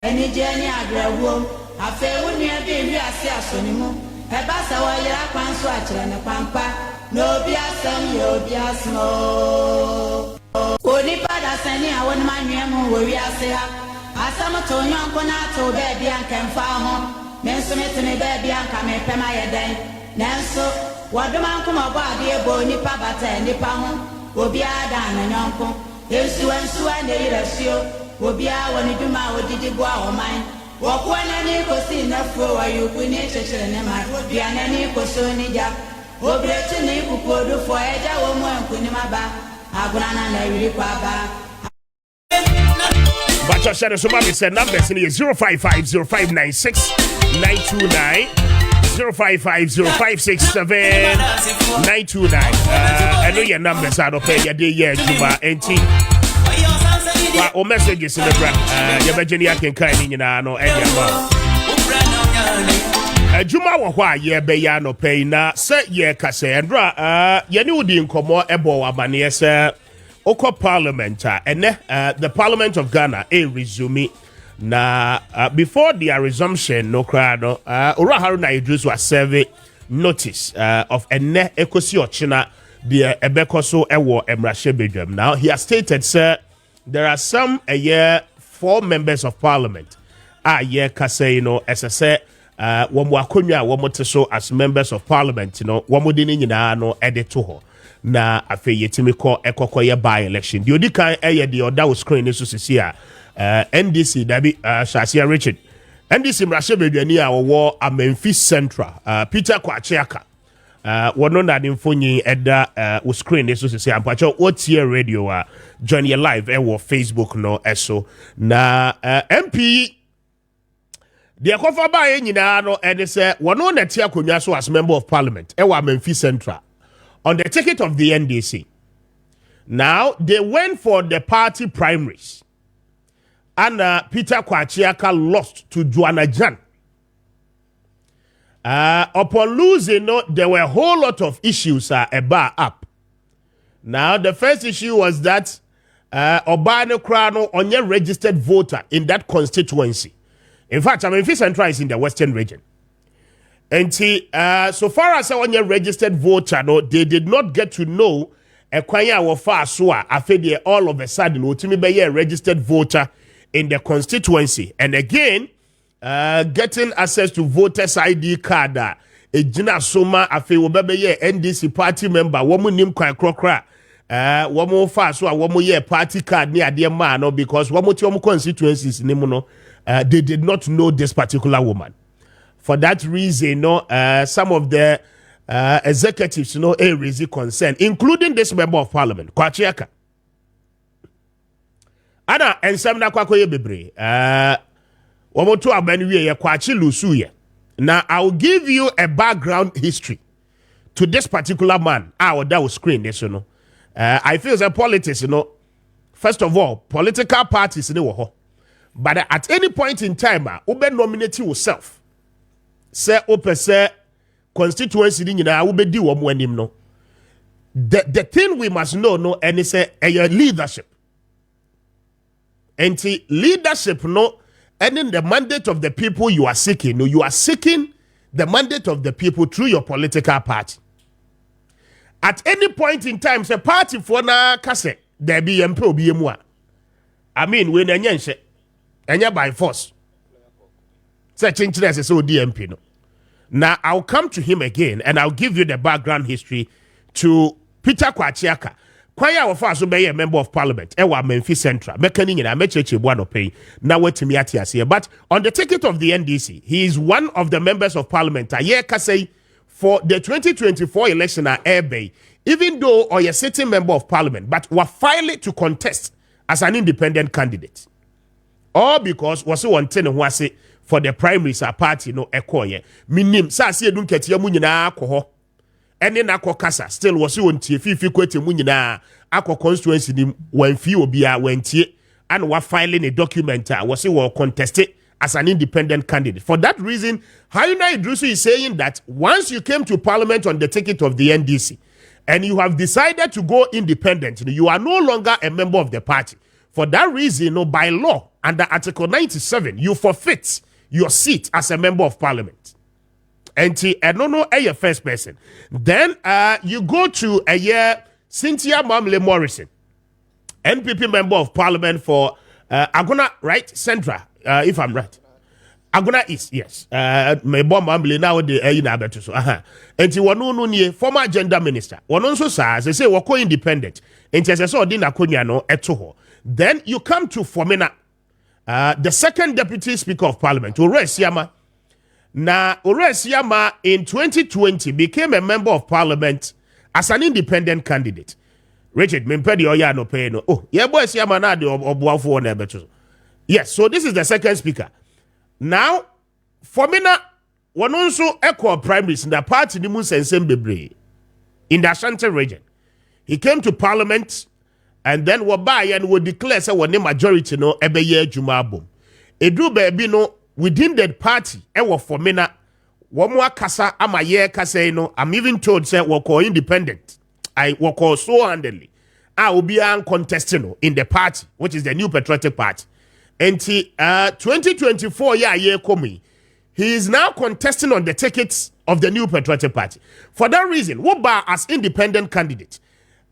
Any journey agrawum, a fair when you have been here, Sonimo, a bassa while you're a panswatcher and a pampa, no biasam, yo biasmo. Only Pada sending a 1 man, where we are say, as some of Tony Unconato, baby, and can farm, Menson it to me, baby, and come and pay my day. Nanso, what the man come about, dear boy, Nipa Bata and Nipa home, will be a dan and uncle. If you and Sue and the ratio. Obia when you do my did go or mine. Walk one and you could see enough for you could nature and my be an any cosoni jab. Obrecht and you could do for Eja woman Kunimaba. Agrana and Riquaba. But your shadow somebody said numbers in here 0550596 0550567 I know your numbers are okay, your day, yeah, Juba, and or messages in the brand. Your Virginia can kind in no any amount. Juma wa ye be ya no pay na se ye kase andra ye ni udi nkomo ebo abane se oko parliament and the Parliament of Ghana resume na before their resumption no kra no ora Haruna Idris was serve notice of ene ekosi ochina the ebekoso ewo emrahye bedwam. Now he has stated sir there are some 4 members of parliament kase as I say womo akonwa womo teso as members of parliament womo dini nyina no ede to ho na afi yetimi ko ekokoye by election the odikan the other screen so sisi NDC dabi Shasia Richard NDC mrahye bedwani wo Memphis Central Peter Kwachiaka wono na nimfonyi eda screen so sisi ampacho otie radio join your live or Facebook no eso na MP the kofa ba nyina no and say wono na tia konwa so as member of parliament Memphis Central on the ticket of the NDC. Now they went for the party primaries and Peter Kwachiaka lost to Joanna Jan. Upon losing, there were a whole lot of issues up. Now, the first issue was that Obano Krano only registered voter in that constituency. In fact, Memphis Central is in the Western region. And so far as only registered voter, they did not get to know Kwame Appiah all of a sudden, Utimi be a registered voter in the constituency. And again, getting access to voters ID card ejina soma afi wobebe ye NDC party member womu nim kwan krokra womu fa so a womu ye party card ni ade ma no because womu ti womu constituencies ni mu no they did not know this particular woman. For that reason some of the executives raise concern including this member of parliament Kwachiaka ana ensemna kwakoye bebre Womoto abaniwe ye kwachi lusuye. Now I'll give you a background history to this particular man. That will screen this, I feel that politics, first of all, political parties but at any point in time, ube nominate yourself. Say open say constituency ube di no. The thing we must know and it's a leadership. And leadership and in the mandate of the people you are seeking, the mandate of the people through your political party. At any point in time, say party for na kase there be MP obi emu. I mean, when enyense enya by force. Say chinchina say so DMP no. Now I'll come to him again and I'll give you the background history to Peter Kwachiaka. Kwaya wafa so be a member of parliament Memphis Central mekani nyina mecheche bua no pay na watimi atiase but on the ticket of the NDC he is one of the members of parliament say for the 2024 election airby even though or a sitting member of parliament but were filed to contest as an independent candidate all because was one thing who say for the primaries party ekoye minim sa se edun ketia mu nyina akọ ene na kasa still was you ontie fifi kwete mu nyina akọ constituency ni wanfi obia wantie and wa filing a document was you contested as an independent candidate. For that reason, Haruna Idrisu is saying that once you came to parliament on the ticket of the NDC and you have decided to go independent, you are no longer a member of the party. For that reason, by law, under Article 97, you forfeit your seat as a member of parliament. And no, your first person. Then you go to a year Cynthia Mamle Morrison, NPP member of parliament for Agona, right? Central, if I'm right. Agona East, yes. My bomb Mamle now the Abeto. So, and you no former gender minister. One also says, they say, we're independent. And as I saw, Dina Kunyano, etoho. Then you come to Fomena, the second deputy speaker of parliament, Ore Siama. Now, Ore Siama in 2020 became a member of parliament as an independent candidate. Richard, Mimpedi Oya no pay no. Oh, yeah, boy, Siama na de obuafo na beto. Yes, so this is the second speaker. Now, Fomena, one also echo primaries in the party ni mun sensem bebre in the Ashanti region. He came to parliament and then wabai and would declare say one majority no ebeye jumabo. Edu baby no within the party ewo Fomena wamwa kasa ama ye kasa no. I'm even told say wako independent. I wako so handily. I will be uncontested in the party, which is the New Patriotic Party. And 2024 year coming, he is now contesting on the tickets of the New Patriotic Party. For that reason, Woba as independent candidate,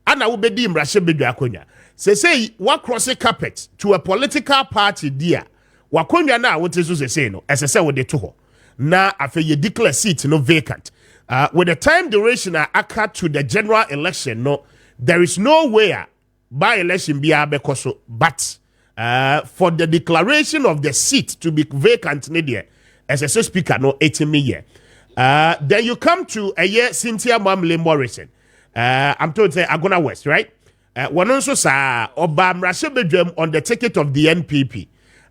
and I will be deemed Rashebedu Akonya. Say what cross a carpet to a political party dear. Wakonya now what is say no as I say with the two. Now after you declare seat no vacant. With the time duration occurred to the general election, no, there is no way by election be abekoso, but for the declaration of the seat to be vacant, as a speaker, no 80 million. Then you come to a year Cynthia Mamle Morrison. I'm told say Agona West, right? One also sa Obam Rashabedrum on the ticket of the NPP.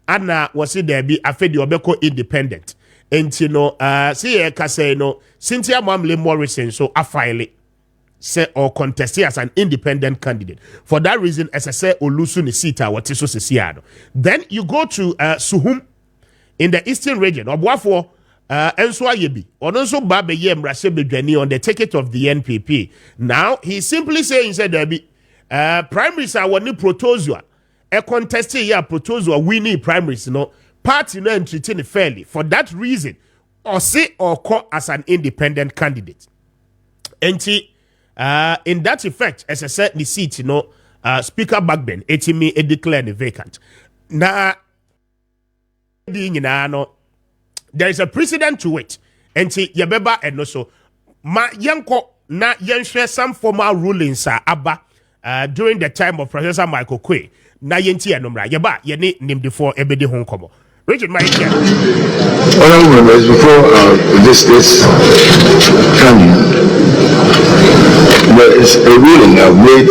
Anna was it there be afedi obeko independent. And you know, see say no Cynthia Mamle Morrison so a file say or contest as an independent candidate. For that reason, as I say, Olusu ni sita what is so. Then you go to Suhum in the eastern region. Obuafo Enswa Yebi. Ononso Babe Yem Rasebedwani on the ticket of the NPP. Now he's simply saying said there be primaries are one protozoa. A contest here protozoa winning primaries, no party no entertain fairly. For that reason, or say or call as an independent candidate. And in that effect, as I said, the seat, Speaker Backben, etimi declare the vacant. Now, there is a precedent to it. And yabeba and also, ma yanko na yenshare some formal rulings abba during the time of Professor Michael Kwe. Na yenti anomra yaba yene nim before ebedi honkomo. Richard, my dear. Honorable members, before this coming, there is a ruling I've made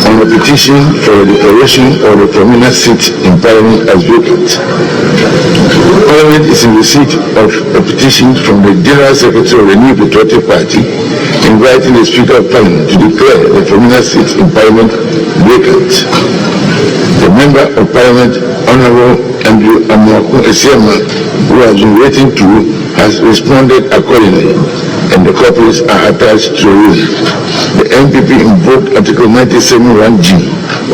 on a petition for the declaration of the prominent seat in Parliament as vacant. Parliament is in receipt of a petition from the General Secretary of the New Patriotic Party inviting the Speaker of Parliament to declare the prominent seat in Parliament vacant. The Member of Parliament, Honorable Andrew Esiama, who has been waiting to, has responded accordingly, and the copies are attached to the ruling. The MPP invoked Article 97(1)(g)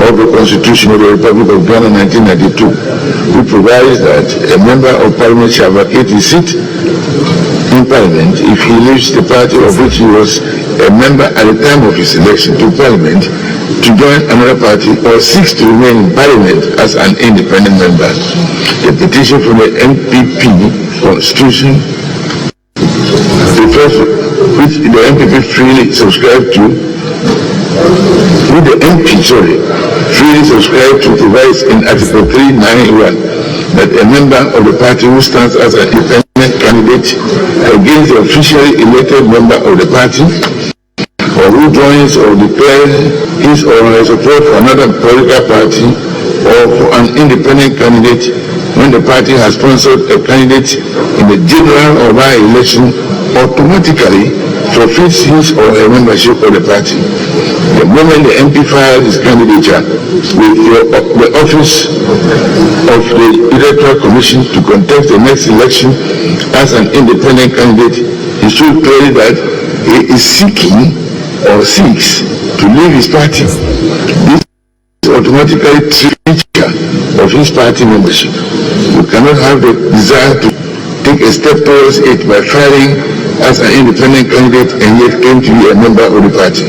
of the Constitution of the Republic of Ghana 1992, which provides that a member of Parliament shall vacate his seat in Parliament if he leaves the party of which he was a member at the time of his election to Parliament to join another party or seeks to remain in Parliament as an independent member. The petition from the MPP Constitution refers which the MPP freely subscribed to, freely subscribed to provides in Article 391 that a member of the party who stands as an independent candidate against the officially elected member of the party or who joins or declares his or her support for another political party or for an independent candidate when the party has sponsored a candidate in the general or by-election automatically forfeits his or her membership of the party. The moment the MP files his candidature with the office of the Electoral Commission to contest the next election as an independent candidate, he should clearly that he is seeking or seeks to leave his party. This automatically trigger of his party membership. You cannot have the desire to take a step towards it by filing as an independent candidate and yet claim to be a member of the party.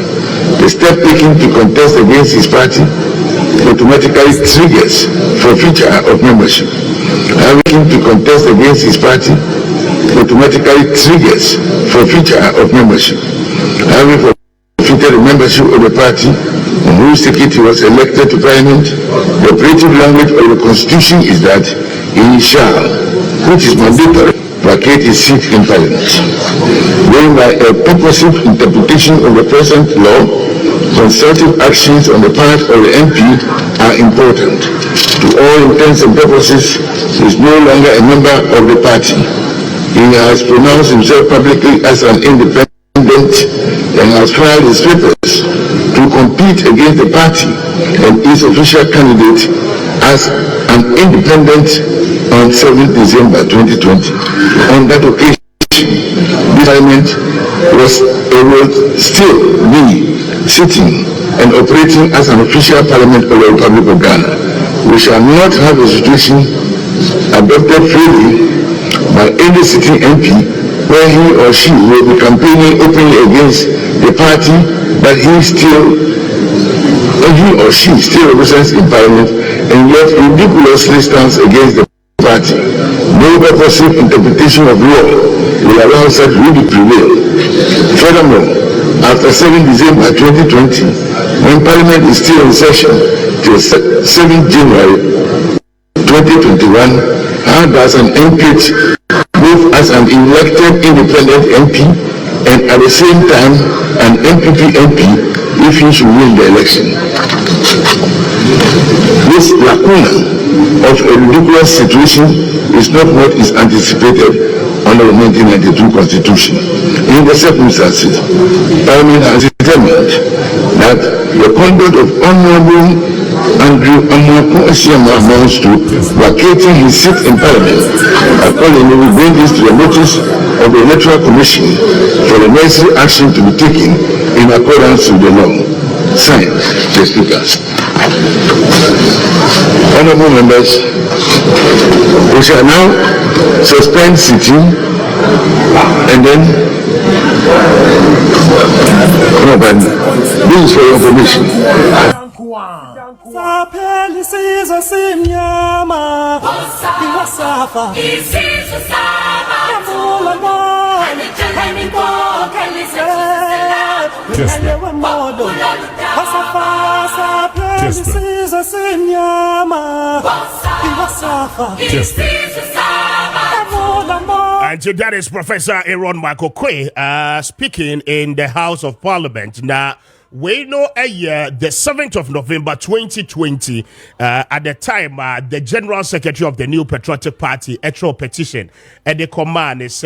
The step taken to contest against his party automatically triggers forfeiture of membership. Having to contest against his party automatically triggers forfeiture of membership. Having forfeited the membership of the party on whose ticket he was elected to parliament, the operative language of the constitution is that he shall, which is mandatory, vacate his seat in parliament. Going by a purposive interpretation of the present law, concerted actions on the part of the MP are important. To all intents and purposes, he is no longer a member of the party. He has pronounced himself publicly as an independent and has filed his papers to compete against the party and its official candidate as an independent on 7th December 2020. On that occasion, this parliament will still be sitting and operating as an official parliament of the Republic of Ghana. We shall not have a situation adopted freely by any sitting MP where he or she will be campaigning openly against the party that he or she still represents in parliament and yet ridiculously stands against the party. No purposive interpretation of law will allow such rule to prevail. Furthermore, after 7 December 2020, when Parliament is still in session till 7 January 2021, how does an MP move as an elected independent MP and at the same time an MPP MP if he should win the election? This lacuna of a ridiculous situation is not what is anticipated under the 1992 Constitution. In the circumstances, Parliament has determined that the conduct of Honorable Andrew Amoako amounts to vacating his seat in Parliament. Accordingly, we bring this to the notice of the Electoral Commission for the necessary action to be taken in accordance with the law. Signed, the speakers. Honorable members, we shall now suspend sitting and then this is for your information. And so that is Professor Aaron Maakye speaking in the House of Parliament. Now, we know the 7th of November 2020, at the time, the General Secretary of the New Patriotic Party, Etro petition, and the command is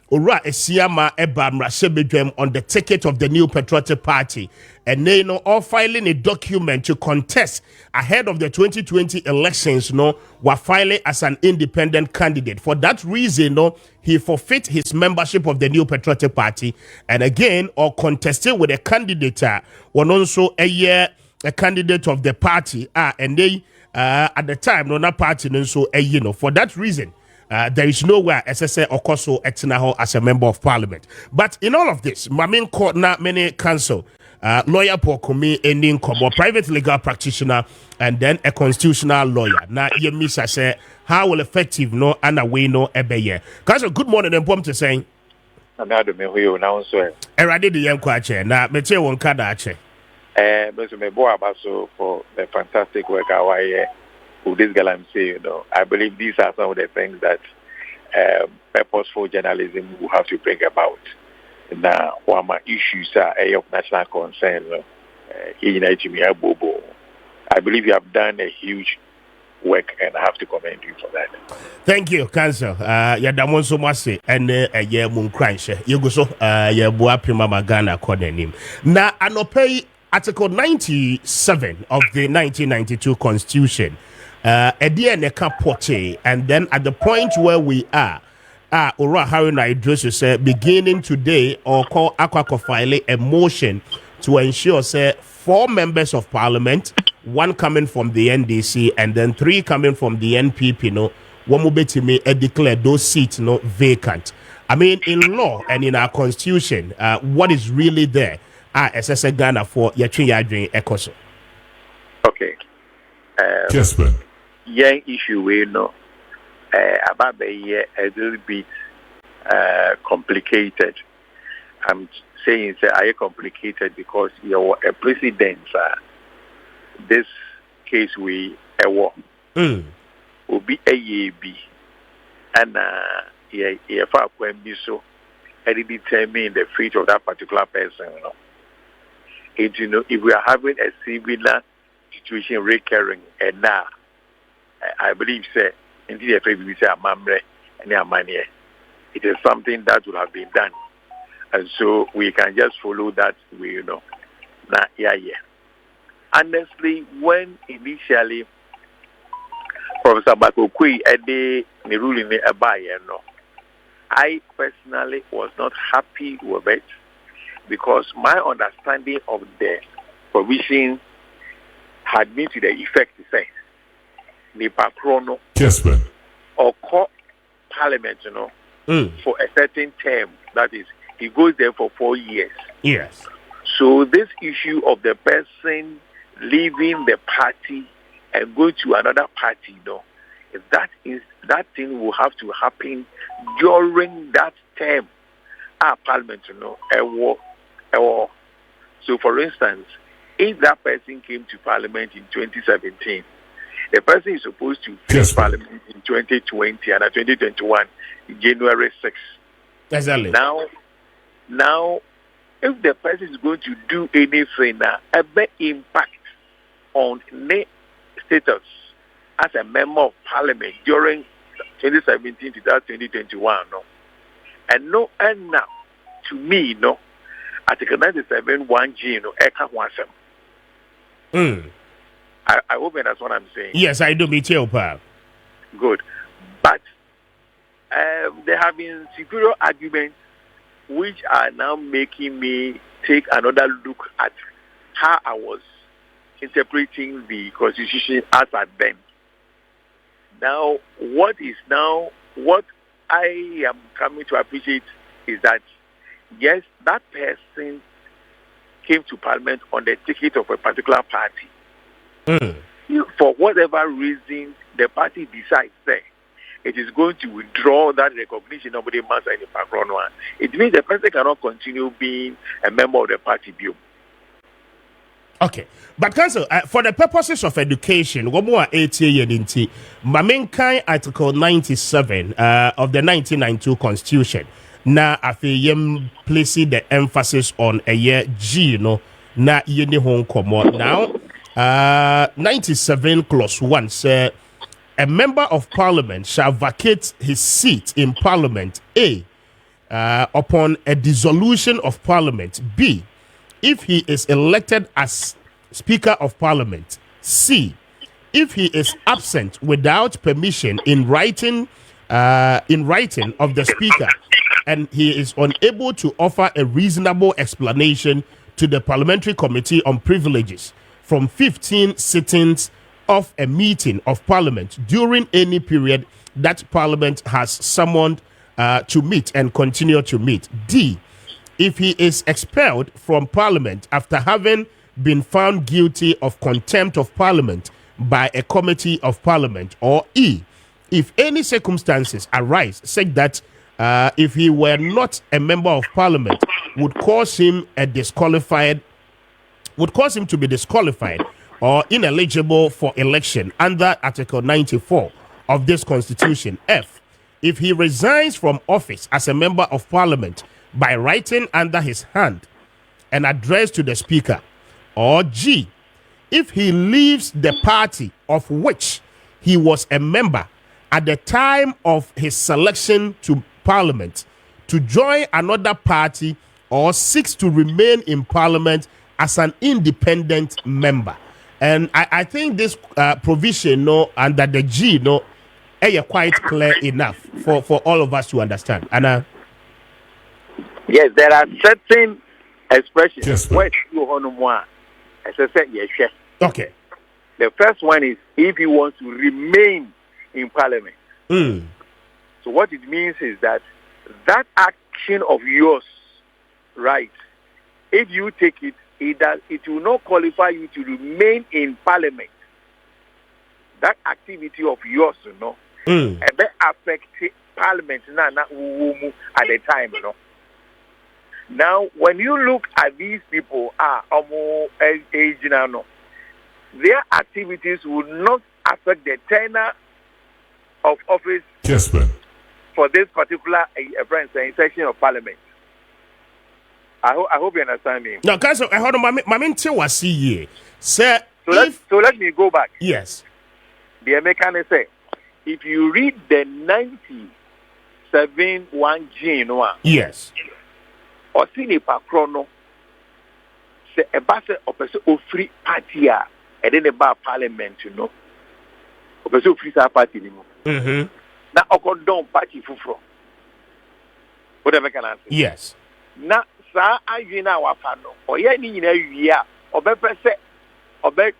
Ora Esiama Ebamra Sebedwem on the ticket of the New Patriotic Party. And they all filing a document to contest ahead of the 2020 elections, were filing as an independent candidate. For that reason, he forfeit his membership of the New Patriotic Party, and again, or contested with a candidate, one also a candidate of the party, and they at the time, not party, so for that reason. There is nowhere SSA Okoso Etinaho as a member of parliament. But in all of this, Mamin Court na many counsel, lawyer Pokumi, ending como private legal practitioner, and then a constitutional lawyer. Now, you miss I say, how will effective no and away no ebeye. Counsel, good morning and pom to saying. Another me who now so. Erade the young kwache, na meche won kada ache. But me boy abaso for the fantastic work I with this girl I'm saying, I believe these are some of the things that purposeful journalism will have to bring about. Now, what my issues are of national concern, I believe you have done a huge work, and I have to commend you for that. Thank you, Council. Yadamon so much, and ye moon crunch. You go so, ye boa prima magana corner. Now, Anopay Article 97 of the 1992 Constitution. And then at the point where we are, Ora Haruna Idris say beginning today or call Aquaco file a motion to ensure say 4 members of parliament 1 coming from the NDC and then 3 coming from the NPP, no, one will bet me declare those seats no vacant. I mean, in law and in our constitution, what is really there? SSA Ghana for Yatri Yadrin Ekoso. Okay. Kessben. Yeah, issue we know about the year a little bit complicated. I'm saying it's complicated because you're a president. This case we will be a year and if I can be so, and it determine the fate of that particular person. And if we are having a similar situation recurring, and now I believe, say, indeed, if we say a mamre and a money, it is something that would have been done, and so we can just follow that way, Now, yeah. Honestly, when initially Professor Bakokui the ruling about I personally was not happy with it because my understanding of the provision had been to the effect to say the Pakrono or court parliament, for a certain term. That is, he goes there for 4 years. Yes. So this issue of the person leaving the party and going to another party, if that thing will have to happen during that term, our parliament, So, for instance, if that person came to parliament in 2017, the person is supposed to finish parliament in 2020 and 2021, January 6th. Exactly. Now, if the person is going to do anything, a big impact on the status as a member of parliament during 2017 to 2021, and now to me, Article 97 1G, Eka Wansem. I hope that's what I'm saying. Yes, I do. Me too, Pa. Good, but there have been superior arguments which are now making me take another look at how I was interpreting the Constitution as at then. Now, what I am coming to appreciate is that, yes, that person came to Parliament on the ticket of a particular party. For whatever reason, the party decides that it is going to withdraw that recognition. Nobody must any background one. It means the person cannot continue being a member of the party view. Okay, but Council, for the purposes of education, one more 8 year into Mamenkai Article 97 of the 1992 Constitution. Now, after placing the emphasis on a year G, na yeni home come now. 97 clause 1 says a member of parliament shall vacate his seat in parliament, A, upon a dissolution of parliament, B, if he is elected as Speaker of Parliament, C, if he is absent without permission in writing of the Speaker, and he is unable to offer a reasonable explanation to the Parliamentary Committee on Privileges from 15 sittings of a meeting of Parliament during any period that Parliament has summoned to meet and continue to meet. D, if he is expelled from Parliament after having been found guilty of contempt of Parliament by a committee of Parliament. Or E, if any circumstances arise such that if he were not a member of Parliament would cause him to be disqualified or ineligible for election under Article 94 of this Constitution. F, if he resigns from office as a member of Parliament by writing under his hand an address to the Speaker. Or G, if he leaves the party of which he was a member at the time of his selection to Parliament to join another party or seeks to remain in Parliament as an independent member. And I think this provision under the G is quite clear enough for all of us to understand. Anna? Yes, there are certain expressions Yes, where you want more. As I said, yes. Okay. The first one is if he wants to remain in parliament. So what it means is that action of yours, right, if you take it, it will not qualify you to remain in parliament. That activity of yours, it may affect parliament at the time, Now, when you look at these people, age now, their activities will not affect the tenure of office Kessben. for this particular section of parliament. I hope you understand me. No, guys, I heard my mentor was see sir. So let me go back. Yes. The American say, if you read the 97 G, yes, or see the chrono, say a basse of a free party, and then about parliament, of a free party anymore. Now, I condone party for whatever can answer. Yes. Now, sir, I know our panel, or yeah, year, or better say, or better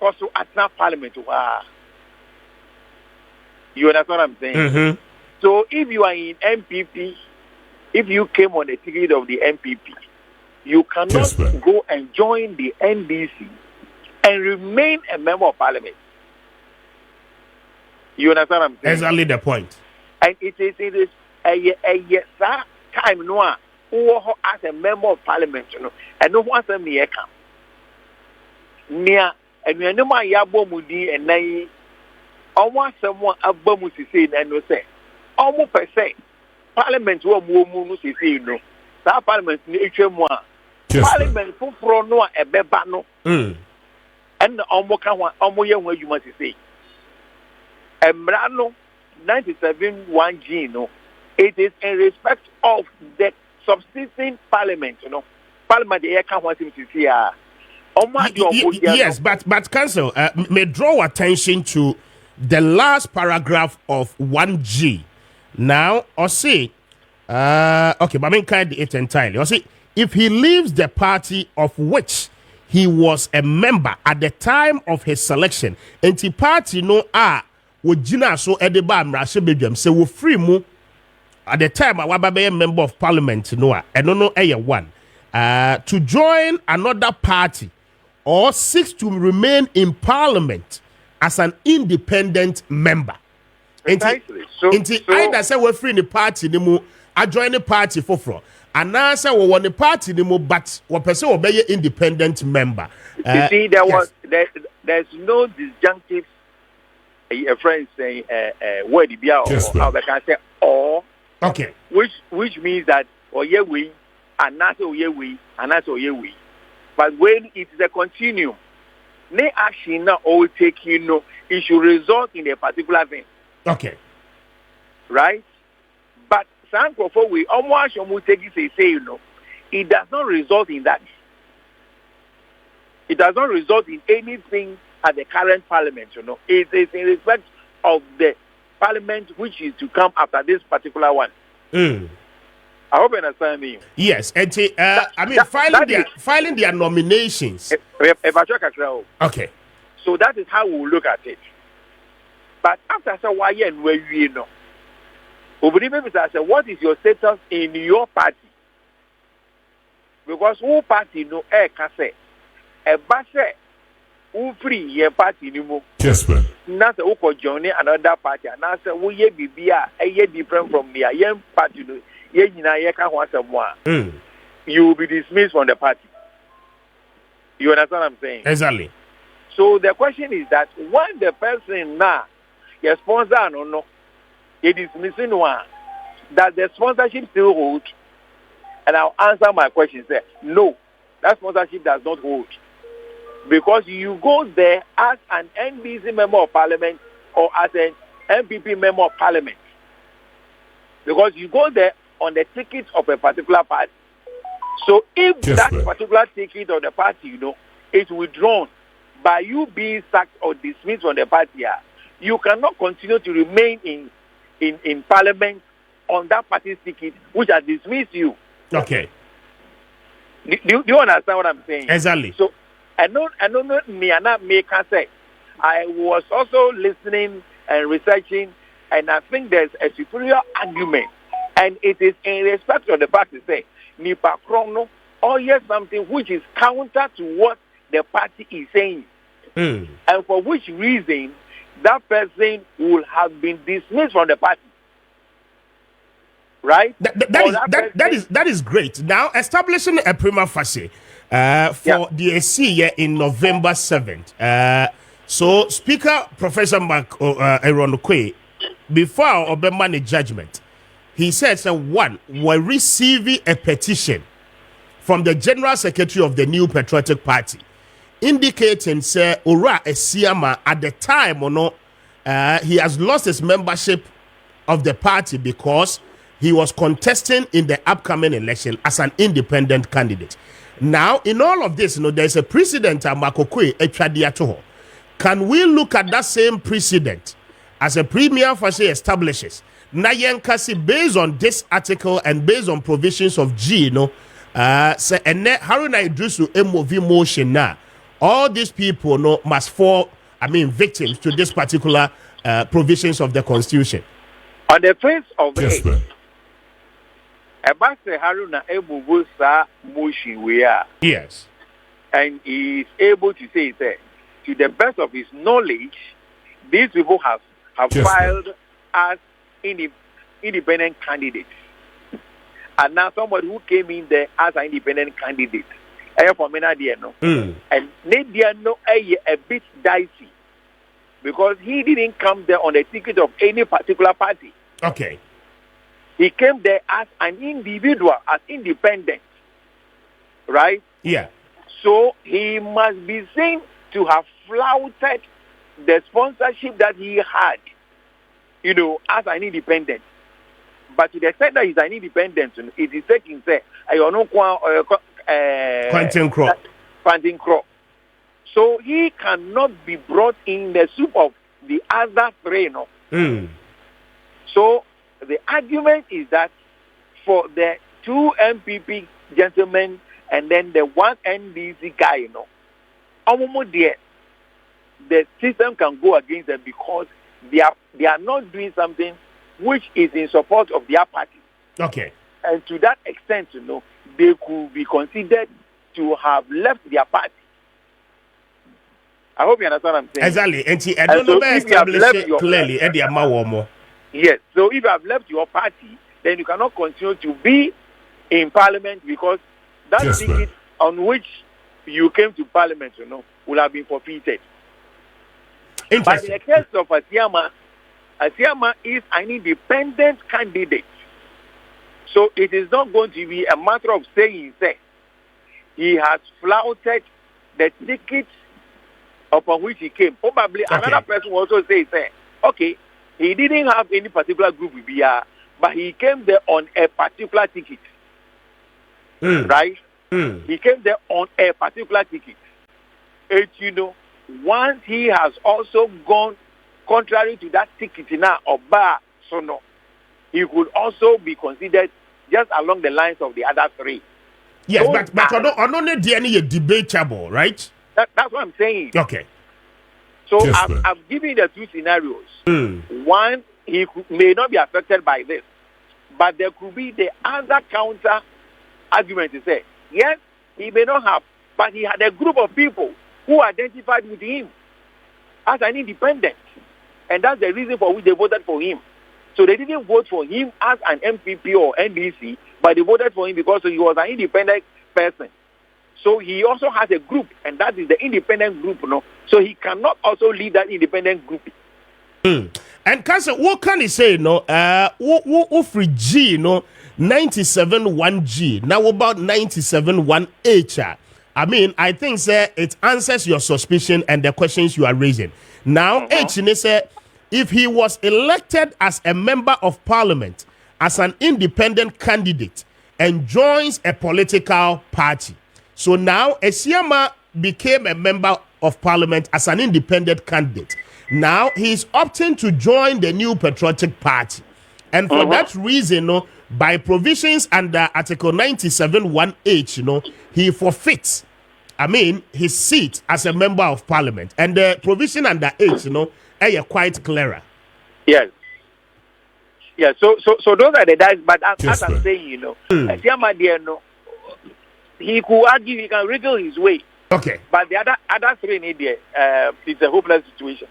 also at that parliament. You understand what I'm saying? So if you are in MPP, if you came on the ticket of the MPP, you cannot go and join the NDC and remain a member of parliament. You understand what I'm saying? Exactly the point. And it is a time no as a member of parliament, and no one said me come. Near and we know my yabo mudi and nay. Almost someone above us say and no say. Almost per se. Parliament will move say no. That parliament HM1. Parliament for no a bebano. And almost young way you must say. Embrano 97 G, it is in respect of the subsisting parliament, Parliament the can't want him to see yes, but council may draw attention to the last paragraph of 1G. Now, or say, okay, but I mean kind it entirely. Or say, if he leaves the party of which he was a member at the time of his selection, and the party Wojina so edeba mrashe bedwam say wo free mu at the time awaba be member of parliament no one to join another party or seeks to remain in parliament as an independent member. Precisely. So either say we free in the party ni mu a join the party for and now say we want the party ni mu but we person we be independent member. You see there's no disjunctive a friend saying word be out or they can say or okay, which means that or yeah we and not oh yeah we and not oh yeah we, but when it is a continuum, ne action now all take it should result in a particular thing. Okay, right? But some before we almost take it say it does not result in that. It does not result in anything at the current parliament, It is in respect of the parliament which is to come after this particular one. I hope you understand me. Yes, and filing their nominations. Okay. So that is how we will look at it. But after say why and where you know, what is your status in your party? Because who party can say a basse who free your party anymore. Kessben. Not a who join another party, and I say, we ye be a different from the young party. Ye can't want someone. You will be dismissed from the party. You understand what I'm saying? Exactly. So the question is that when the person now, your sponsor no, it is missing one, that the sponsorship still hold. And I'll answer my question. Say no, that sponsorship does not hold. Because you go there as an NDC member of parliament or as an MPP member of parliament. Because you go there on the ticket of a particular party. So if that particular ticket of the party, is withdrawn by you being sacked or dismissed from the party, you cannot continue to remain in parliament on that party's ticket which has dismissed you. Okay. Do you understand what I'm saying? Exactly. So I don't know me and not make her say I was also listening and researching, and I think there's a superior argument, and it is in respect of the fact to say, Nipa Krono, or yes, something which is counter to what the party is saying, and for which reason that person will have been dismissed from the party. Right? That is great. Now, establishing a prima facie for the AC in November 7th. So, Speaker Professor Aaron Kwe, before Obama judgment, he said, one, we're receiving a petition from the General Secretary of the New Patriotic Party, indicating, say, Ora Esiama at the time or no, he has lost his membership of the party because he was contesting in the upcoming election as an independent candidate. Now, in all of this, there's a precedent Makokwe Echadiatoho. Can we look at that same precedent as a premier facie establishes? Nayenkasi, based on this article and based on provisions of G, say Haruna Idrisu MOV motion now. All these people must fall, victims to this particular provisions of the Constitution. On the face of it, Abase Haruna Ebubusa Mushi we are. Yes. And he is able to say that, to the best of his knowledge, these people have filed as independent candidates. And now somebody who came in there as an independent candidate. And they know a bit dicey. Because he didn't come there on the ticket of any particular party. Okay. He came there as an individual, as independent. Right? Yeah. So he must be seen to have flouted the sponsorship that he had, as an independent. But to the extent that he's an independent, it is taking, say, Quentin Crow. So he cannot be brought in the soup of the other three, So the argument is that for the two MPP gentlemen and then the one NDC guy, the system can go against them because they are not doing something which is in support of their party. Okay. And to that extent, they could be considered to have left their party. I hope you understand what I'm saying. Exactly. And I don't know if establish it clearly. Yes. So if you have left your party, then you cannot continue to be in parliament because that ticket on which you came to parliament, will have been forfeited. But in the case of Asiama is an independent candidate. So it is not going to be a matter of saying, he has flouted the ticket upon which he came. Probably another person will also say, okay, he didn't have any particular group with BR, but he came there on a particular ticket. Right? He came there on a particular ticket. And once he has also gone contrary to that ticket now or bar, he could also be considered just along the lines of the other three. Yes, so but on only any debatable, right? That's what I'm saying. Okay. So I've given the two scenarios. One, he may not be affected by this, but there could be the other counter argument to say, yes, he may not have, but he had a group of people who identified with him as an independent. And that's the reason for which they voted for him. So they didn't vote for him as an MPP or NDC, but they voted for him because he was an independent person. So he also has a group, and that is the independent group, So he cannot also lead that independent group. And Council, what can he say, what free G, 97.1G, now about 97.1H. I think, sir, it answers your suspicion and the questions you are raising. Now, H, if he was elected as a member of parliament, as an independent candidate, and joins a political party. So now, Esiama became a member of parliament as an independent candidate. Now, he's opting to join the New Patriotic Party. And for that reason, by provisions under Article 97.1H, he forfeits I mean, his seat as a member of parliament and the provision under 8, are quite clearer. Yes. Yeah, so those are the dice, but as I'm saying, he could argue, he can wriggle his way. Okay. But the other three in India, it's a hopeless situation.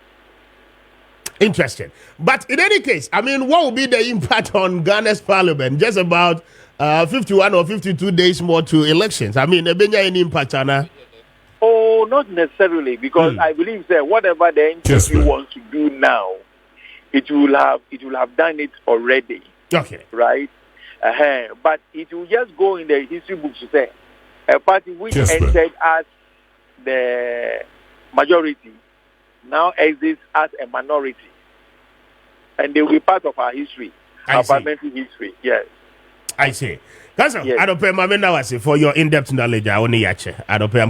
Interesting. But in any case, I mean, what will be the impact on Ghana's parliament? Just about 51 or 52 days more to elections. I mean, there be any impact, Anna? Oh, not necessarily, because I believe that whatever the NGP wants to do now, it will have done it already. Okay. Right? But it will just go in the history books to say a party which entered as the majority now exists as a minority. And they will be part of our history, our parliamentary history. Yes. I see. Council, I don't pay my men now for your in-depth knowledge. I only yache. I don't pay.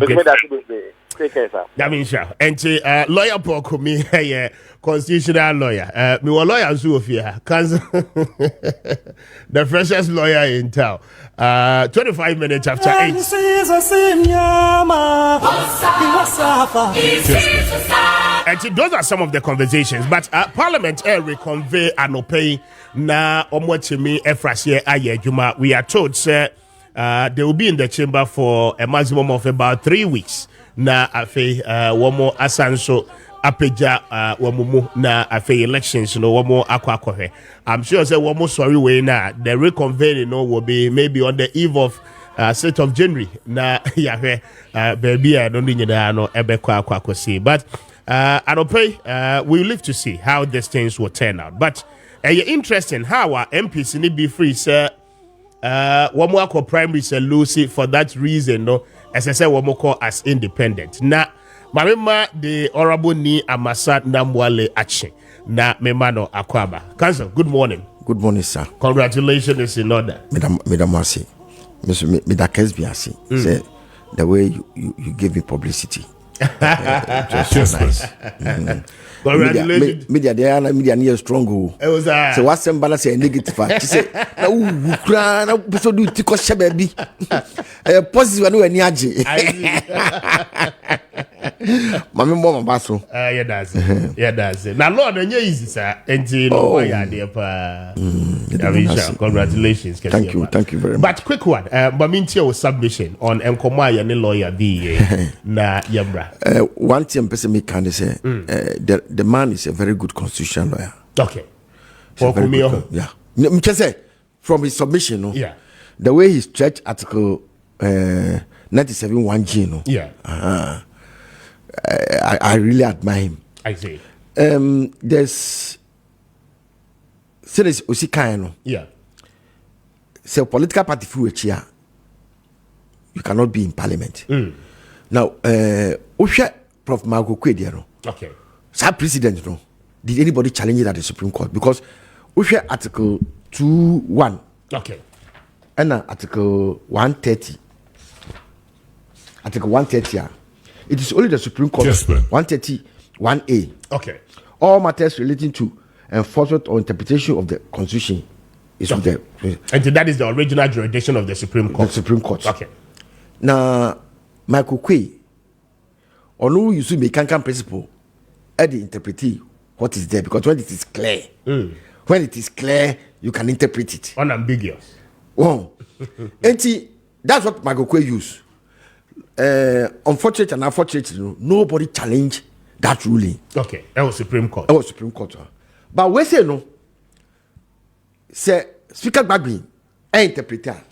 Take care, sir. That means, and lawyer Paul Kubi, constitutional lawyer. Me lawyer Zufia, Council, the freshest lawyer in town. 25 minutes after 8. And those are some of the conversations. But Parliament reconvene anopay na omwachimi efrasiye ayejuma. We are told, sir, they will be in the chamber for a maximum of about 3 weeks. Na afe womo asanso apeja womo na afe elections womo akwakohe. I'm sure say womo sorry way na the reconvening will be maybe on the eve of 6th of January na yahwe baby I don't need no ebekwa akwakosi. But we live to see how these things will turn out. But interesting how our MPs need be free, sir. One more primary say Lucy for that reason, no, as I said, one more call as independent. Na Marima the Honorable Ni Amasa Namwale Ache. Na Memano Akwaba. Council, good morning. Good morning, sir. Congratulations is in order. Madam Mercy. Mr. Kessben say the way you give me publicity. Just nice. Congratulations. Media near strong. It was so what's some balance a negative fact? She said, "No, cry, so do tiko shebebi." Positive anu eni aje. Mami mama baso. Yeah, that's it. Yeah, that's it. Now, Lord, and easy, sir. And you know why you're there, congratulations. Thank you very much. But quick one, Mamintia was submission on Nkomaya ne lawyer VA na Yambra. One thing person me can say, the man is a very good constitutional lawyer. Okay. Yeah. Just say from his submission, no. Yeah. The way he stretched Article 97(1)G, no. Yeah. I really admire him. I see. There's Osikano. Yeah. So political party future, you cannot be in parliament. Now, Osha Prof. Maakye no. Okay. Sir President, no. Did anybody challenge it at the Supreme Court? Because Osha Article 2(1). Okay. And Article 130. Article 130. It is only the Supreme Court. 131A. Okay. All matters relating to enforcement or interpretation of the Constitution is with the. And that is the original jurisdiction of the Supreme Court. The Supreme Court. Okay. Now, Michael Quay, or no, you should make cancan principle at the interpreting what is there, because when it is clear, you can interpret it. Unambiguous. Oh, and that's what Michael Quay used. Unfortunately and unfortunately, nobody challenged that ruling. Okay, that was Supreme Court. But we say no. Say Speaker Gbagbi, interpreter,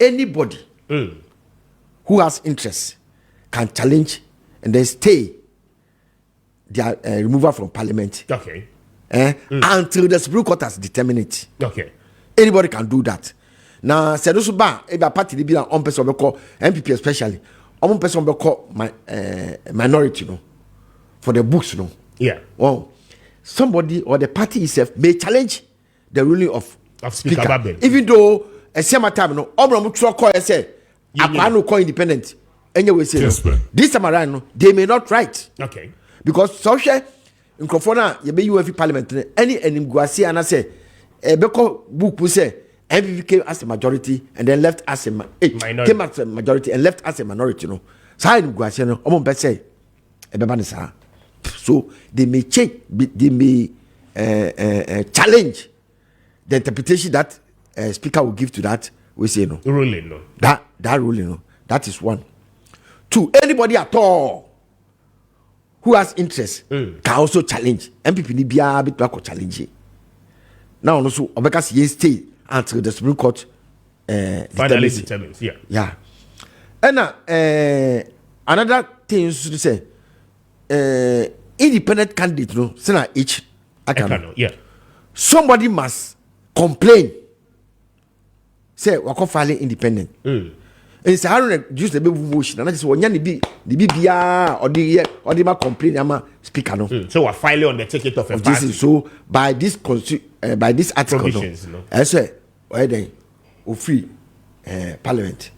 anybody who has interest can challenge and then stay their removal from Parliament. Okay. Until the Supreme Court has determined it. Okay. Anybody can do that. Now, say those party be on person call MPP especially. On person call minority no for the books no. Yeah. Well, somebody or the party itself may challenge the ruling of Speaker Babin. Even though a same time no, call say no call independent. Anyway, say this time around no, they may not write. Okay. Because social in Crofona, you be UFI parliament any guasi and I say beko book will say MPP came as a majority and then left as a minority. Came as a majority and left as a minority. No, Sa immigration no omo be say e be ba ne sa. So they may change, they may challenge the interpretation that speaker will give to that. We say no ruling, no that ruling, no. That is one. Two, anybody at all who has interest can also challenge. MPP ni biya bit to challenge. Now also Obeka say stay until the Supreme Court finally determines. Yeah. And another thing is to say. Independent candidate, no, sena each. Yeah. Somebody must complain. Say, wako filing independent. And say, I don't use the baby motion. And I just want the BBR or the ma complain. I'm a speaker, no. So we're filing on the ticket of a party. So by this article, no, I say, why then, free parliament.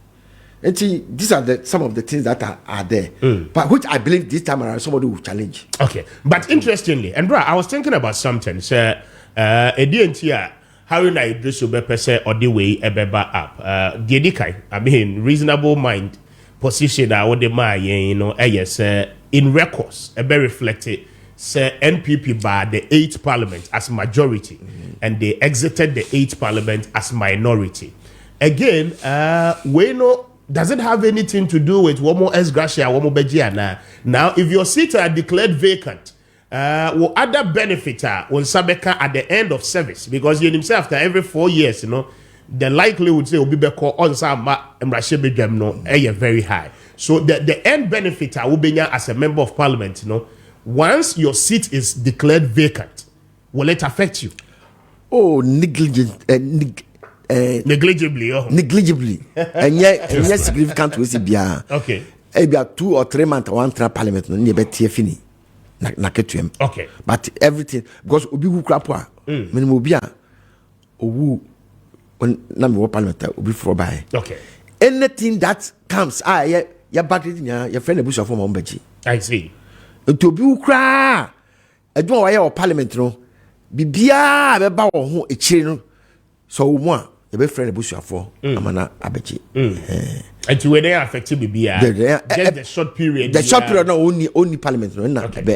And see, these are some of the things that are there, but which I believe this time around somebody will challenge. Okay, but interestingly, and bro, I was thinking about something. So, DNT, how you know this will be percent or the way ebeba up. I mean, reasonable mind position. I would demand, yes, in records, be reflected. Say NPP by the 8th Parliament as majority, and they exited the 8th Parliament as minority. Again, we know. Does it have anything to do with one more ex-gratia, one more bejiana? Now, if your seats are declared vacant, what other benefit will Sabeka at the end of service? Because you himself after every 4 years, the likelihood say will be on some very high. So the end benefit will be as a member of parliament, once your seat is declared vacant, will it affect you? Oh, negligent. Negligibly, and yet significant with Bia. Okay. Maybe 2 or 3 months one parliament no near fini. Okay. But everything because Obi who crapwa. Minimum Bia who on number parliament will be for by. Okay. Anything that comes, your back in your friend Bush of Mombaji. I see. To be who cry. I don't know parliament no. Bibia beba ho echire so one. The best friend Bush for Amana Abechi. And to where they are affected be just the short period. The short period no only parliament no okay. Be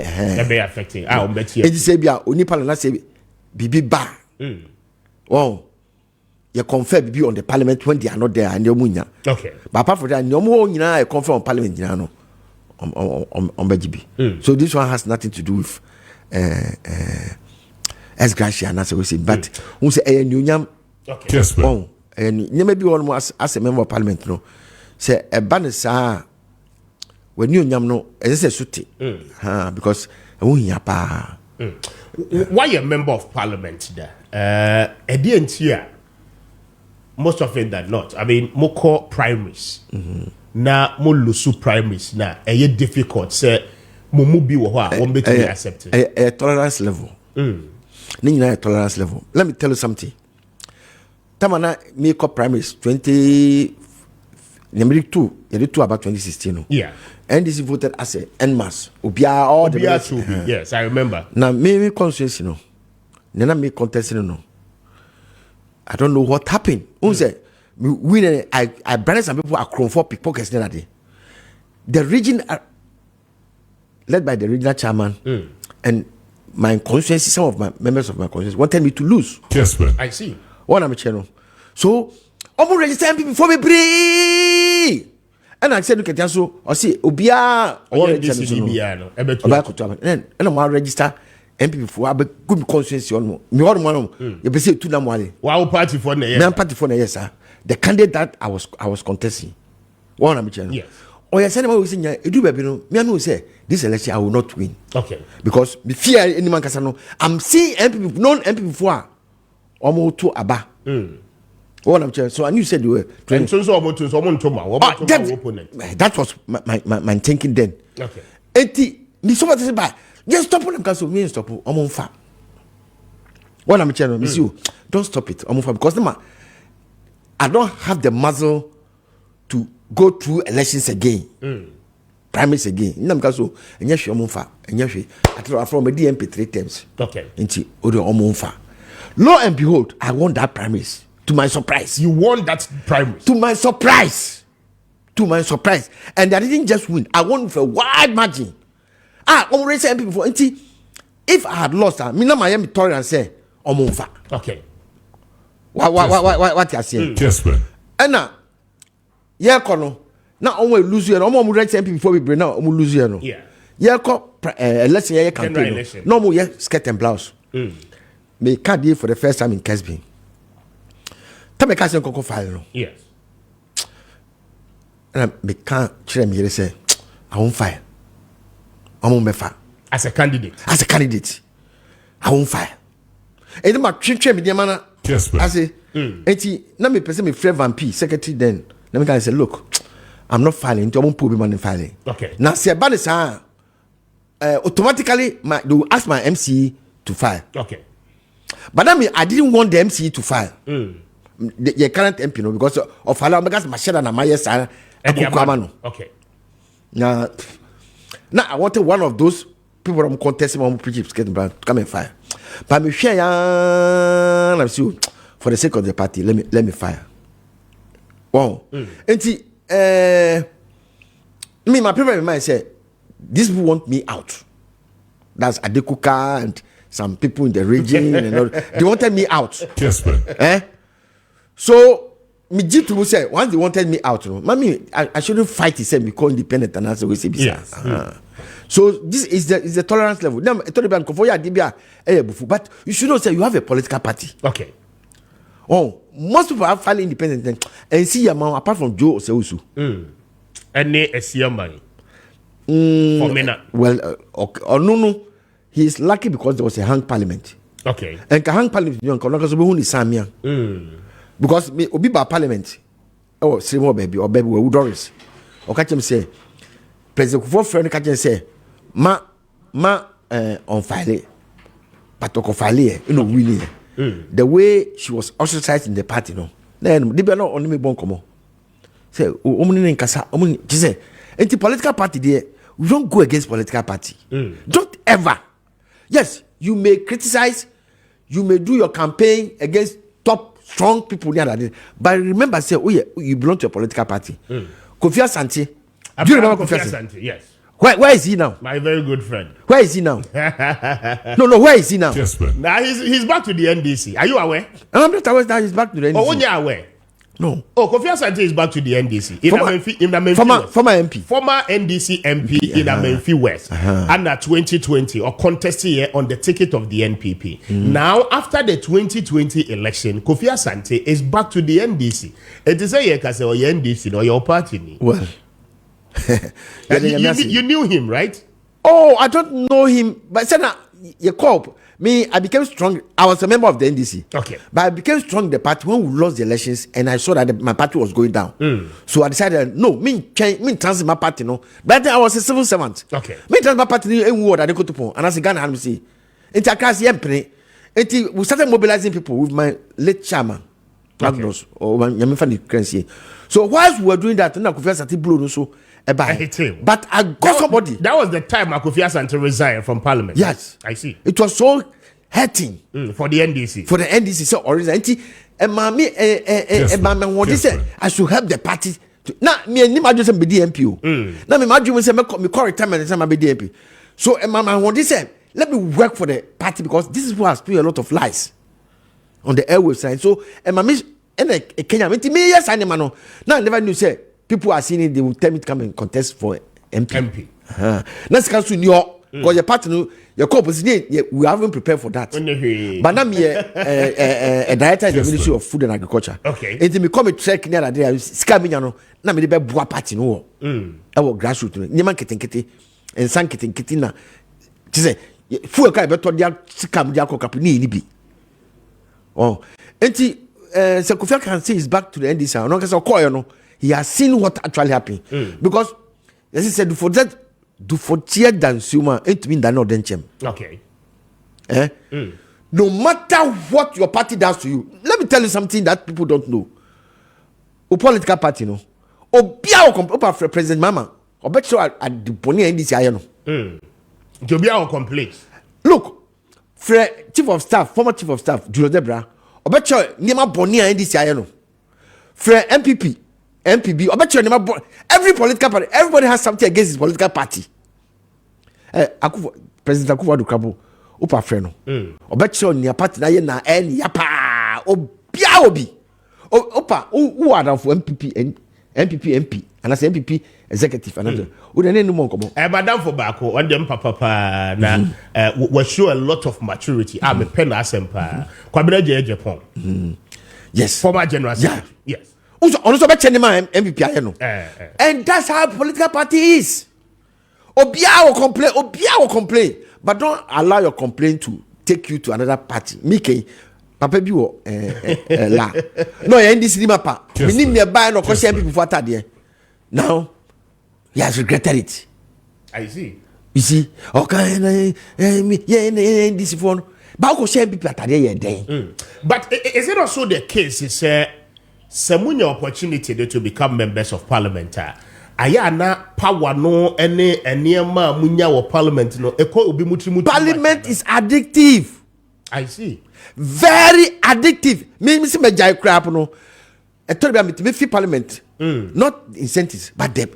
affecting. I bet you. And say bia only parliament say bibi ba. Oh. You confirm bibi on the parliament when they are not there and you munya. Okay. But apart from that, no more you confirm on parliament no on BGB. So this one has nothing to do with as Gracia and as we say, but who say a new okay. Oh, and you may be almost as a member of parliament, no. Say a banner, when you know, as a suit, because why a member of parliament there? A DNT, most often than not. I mean, more primaries. Now, more lusu primaries. Now, a difficult. Say, Mumubi won't be accepted. A tolerance level. A tolerance level. Let me tell you something. Tamana make up primaries 20 number 2 about 2016 yeah and this voted as a en masse obia all the yes I remember now me constituency no nana me contest no I don't know what happened who say we I branded some people across for pickpockets that day the region led by the regional chairman and my constituency some of my members of my constituency wanted me to lose Kessben. I see. One I'm a channel. So, I'm register people for me free. And I said, look at so I see Obia or and I'm register MP for a good conscience on me. One, you be say 2 Namwale. Wow, party for the party for yes, sir. The candidate that I was contesting. One I'm a channel. Yes. Or you said, I was saying, you do baby. Me, I know say this election I will not win. Okay. Because me fear any man can I'm seeing MP, non MP before. Almost to Aba. What I'm saying. So and you said you were. That was my thinking then. Okay. Eti me so much by just stop them because me stop. I'm on fire. What I'm saying, miss you, don't stop it. I'm on fire because I don't have the muzzle to go through elections again. Primaries again. Because so and yes, I'm on fire. And yes, I from a DMP 3 times. Okay. Enti odo I'm on fire. Lo and behold, I won that primaries. To my surprise. You won that primaries. To my surprise. to my surprise, and I didn't just win. I won with a wide margin. I'm already saying people before. If I had lost, me na my tolerance say omonfa. Okay. What you saying? Kessben. And now, yeah, kono. Now almost lose you. Almost already saying people before we bring now almost lose you. No. Yeah. Yeah, election yeah campaign. No more yeah skirt and blouse. Me can't do for the first time in Kessben. Tell me can't say file no. Yes. And me can't tell me say I won't file. I won't be file. As a candidate. I won't file. And then my trim me the man. Kessben. I say, now me person me Fred Van P secretary then. Let me can say, look, I'm not filing. I won't put me on filing. Okay. Now see about this automatically they will ask my MC to file. Okay. But I didn't want the MC to file. The current MP, no, because of how because my share and my yes and okay. Now I wanted one of those people I'm contesting on preaching to come and fire. But me share I'm sure for the sake of the party, let me fire. Wow. And see, me my people in mind say these people want me out. That's Adekuka and some people in the region and all. They wanted me out. Kessben. So me G2 say once they wanted me out, no, mommy, I shouldn't fight. He said because independent and that's the way say. Yes. So this is the tolerance level. Now but you should not say you have a political party. Okay. Oh, most people have filed independent and see your mom apart from Joe Oseusu. And a CMI. For me now. Well, no. He is lucky because there was a hung parliament. Okay. And hang parliament you can because we Samia. Because me obi ba parliament. Oh, say more baby or baby we Doris. Or catch him say President Kufuor friend catch him say ma on file. But to file you know really. The way she was ostracized in the party, no. Then they be not only me bon komo. Say omuni nkasa omuni say anti political party there we don't go against political party. Don't ever. Yes, you may criticize, you may do your campaign against top strong people there, but remember say, oh yeah, you belong to a political party. Kofi Asante. Do you remember Kofi Asante? Yes. Where is he now? My very good friend. Where is he now? No, where is he now? Kessben. Now he's back to the NDC. Are you aware? I'm not aware that he's back to the NDC. Oh, when you're aware? No. Oh, Kofi Asante is back to the NDC. Former MP. Former NDC MP in Amenfi West under 2020 or contesting here on the ticket of the NPP. Now, after the 2020 election, Kofi Asante is back to the NDC. It is a year because your NDC or your party. Well, you knew him, right? Oh, I don't know him, but said you call me. I became strong. I was a member of the NDC. Okay, but I became strong in the party when we lost the elections, and I saw that my party was going down. So I decided, no, me transfer my party, no. But then I was a civil servant. Okay, me transfer my party in word. I go to phone, and I said, Ghana, I'm see. Into a class, we started mobilizing people with my late chairman, Magnus, or Yamifani Crency. So whilst we were doing that, I could feel that blue so. But I got somebody. That was the time Kofi Asante resigned from Parliament. Yes, I see. It was so hurting for the NDC. For the NDC, so originally, and mommy, what is it? I should help the party. Now, me and him just be DMP. Now, me imagine say me call retirement and say me DMP. So, and mama, what is it? Let me work for the party because this is who has spread a lot of lies on the airwaves side. So, and mommy, and a Kenya, me yes, I never know. Now, I never knew say. People are seeing it, they will tell me to come and contest for MP. Let's come to New York because your partner, your corpus, we haven't prepared for that. But now, me a director in the Ministry of Food and Agriculture. Okay. And then me come and check near that day, scamming, you know, now me the bad party, no. I will grassroots, Niman Kitty, and San Kitty. She said, Full car, but they are scam, they are company, be. Oh, and Kofi can say he's back to the NDC. No, because of course, you know. He has seen what actually happened. Because, as he said, for that, do for cheer than Suma, ain't mean that no denchem. Okay. No matter what your party does to you, let me tell you something that people don't know. O political party, no. O Bia o President Mama. O bet sure at the Pony NDC ayano. To be our complete. Look, Chief of Staff, former Chief of Staff, Julo Debra. O bet sure Nima Pony NDC ayano. MPP. MPB, every political party, everybody has something against his political party. President Akufo-Addo Krabo, Opa Freno. Obecho ni party na ye na yapa. Obia obi. Opa, who are for MPP MP, and as MPP executive, and who the name no more. Madam for Bako, on them papa na will show a lot of maturity. I'm a pen asempa. Kwame Appiah Kubi. Yes. Former general secretary. Yes. Also, MPP, I know. And that's how political party is. Obia will complain. But don't allow your complaint to take you to another party. Mike, Papa Biwo, la. No, in this mapa. We need nearby no question people for that. Now, he has regretted it. I see. You see, okay, this phone. But people at that. But is it also the case? Is some opportunity to become members of parliament? Ayana power no any munya or parliament no. Parliament is addictive. I see. Very addictive. Me see me jai crap no. I told you me feel parliament. Not incentives, but the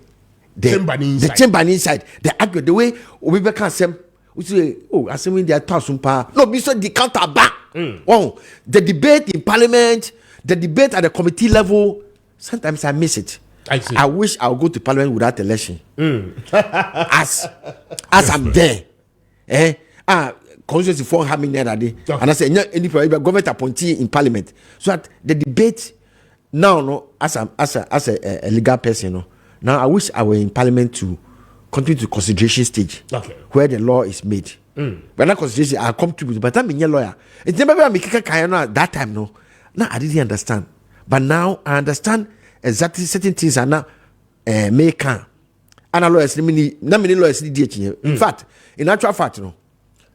chamber inside. The argue the way we can say. We say, oh, assuming they are tossing power. No, we saw the counter back. Oh, the debate in parliament, the debate at the committee level. Sometimes I miss it. I wish I would go to parliament without election. As I'm there, constituency form having there that day, and I say any government appointee in parliament. So that the debate now, no, as a legal person, no. Now I wish I were in parliament to continue to consideration stage, where the law is made. When that consideration, I come to, but I'm a lawyer. It's never me at that time, no. Now I didn't understand, but now I understand exactly certain things are not make. And a lawyers, many lawyers need. In fact, in actual fact, no.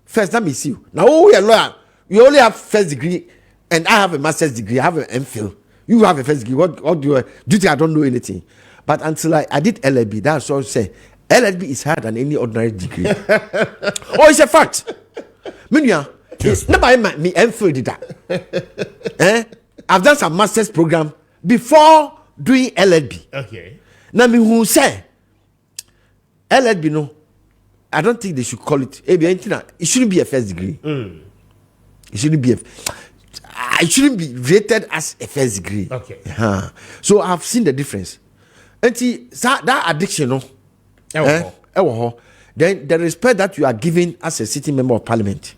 First, let me see you. Now, we are lawyer. You only have first degree, and I have a master's degree. I have an MPhil. You have a first degree. What do you think? I don't know anything. But until I did LLB, that's all I say. LLB is higher than any ordinary degree. It's a fact. Minya, nobody me MPhil did that. I've done some master's program before doing LLB. Okay. Now me who say LLB no, I don't think they should call it. It shouldn't be a first degree. It shouldn't be. It shouldn't be rated as a first degree. Okay. So I've seen the difference. And that addiction, no. Then the respect that you are given as a sitting member of parliament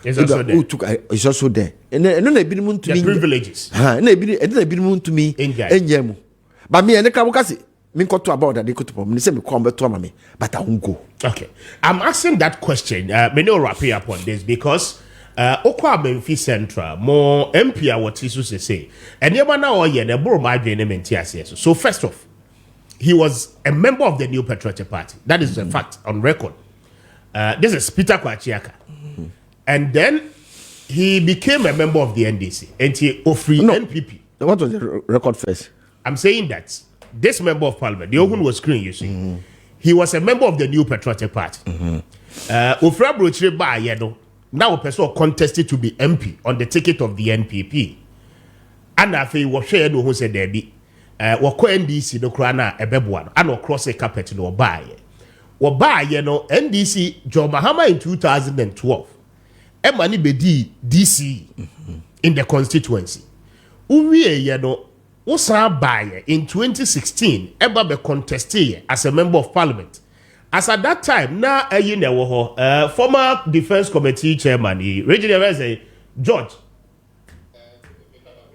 is also there. Is also there. And the privileges. To me, but me and the Kabukasi, me got to about that they could me say me come back to me, but I won't go. Okay, I'm asking that question. Me no wrap up on this because Okwa Memphis Central more MP what Jesus say, and you now the borough my so. So first off, he was a member of the New Patriotic Party. That is a fact on record. This is Peter Kwachiaka. And then he became a member of the NDC. And he offered NPP. What was the record first? I'm saying that this member of parliament, the one was screen, you see, he was a member of the New Patriotic Party. Ofra Brochire Ba Yedo, now a person contested to be MP on the ticket of the NPP. And after he was shared who said there be. Wako NDC no krana ebeboa and no cross a carpet no buy. No NDC John Mahama in 2012. Emani bedi DC in the constituency. Uwie no usa buy in 2016 eba be contested as a member of parliament. As at that time na former defense committee chairman regional George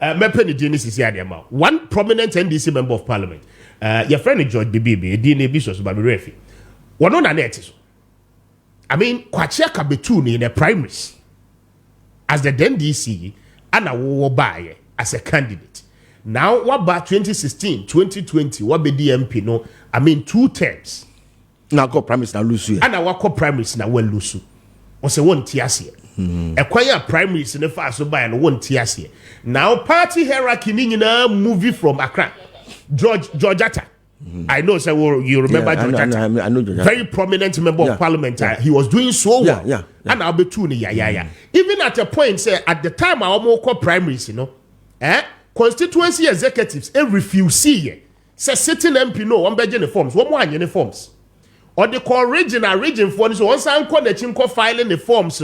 one prominent NDC member of parliament, your friend George Bibi, DNA Bishop Babirefi. One on an so. I mean, Kwachiaka Betuni in the primaries as the NDC and a war buyer as a candidate. Now, what about 2016, 2020, what be DMP? No, I mean, 2 terms. Now, go primaries now lose you. And I walk primaries now well lose. Or say one tiasia. A quiet primaries in the fast so by and one tiasia. Now, party hierarchy in a movie from Accra. Georgiata. I know, so you remember Georgiata. I know Georgiata. Very prominent member of parliament. He was doing so well. And I'll be tuning. Even at a point, say, at the time, I almost call primaries, constituency executives, refuse Say sitting MP no one beje the forms. One more any forms. Or the region for so once I'm called the chinko filing the forms,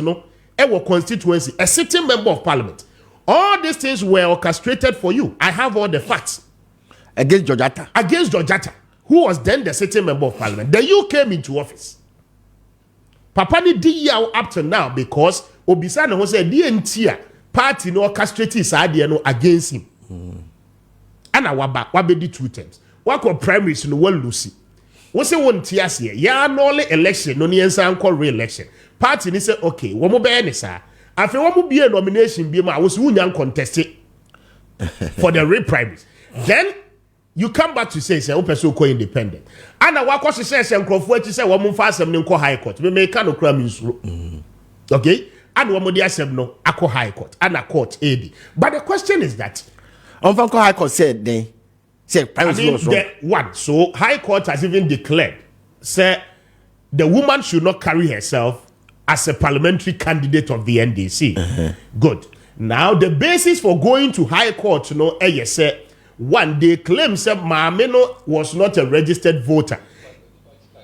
constituency, a sitting member of parliament. All these things were orchestrated for you. I have all the facts. Against Georgiata, who was then the sitting member of parliament. Then you came into office. Papa ni di up to now because Obisa no say the party no orchestrated his idea no against him. And wabedi 2 terms. Wako primaries no one Lucy. What's the one tias here? Ya no election, no niensa anko re-election. Party ni say okay, womo be any sir. After womo be a nomination be ma was unyan contested for the re-primaries. Then you come back to say open so independent. And I wako say nkrofo achi say womo fa asem ni nko high court. Me make no kra mi nsuro. Okay? And womo di asem no akọ high court and a court AD. But the question is that Unfanko High Court said they said privacy was wrong. What? So High Court has even declared, say the woman should not carry herself as a parliamentary candidate of the NDC. Good. Now the basis for going to High Court, say one they claim say Maameno was not a registered voter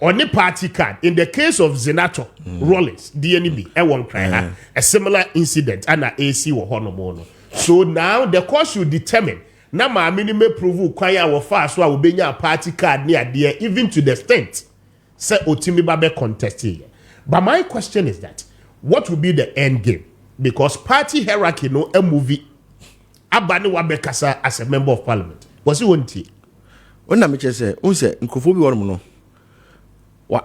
on the party card. In the case of Zenato Rollins, DNB, a similar incident and a AC or Honomono. So now the court should determine na Maameno may prove kwaya wo fa so a obenya party card near there even to the extent say Otimi Babe contested. But my question is that what will be the end game? Because party hierarchy no a movie abani wabekasa as a member of parliament. Was it one tea? When na me say unse nkofo bi wono no wa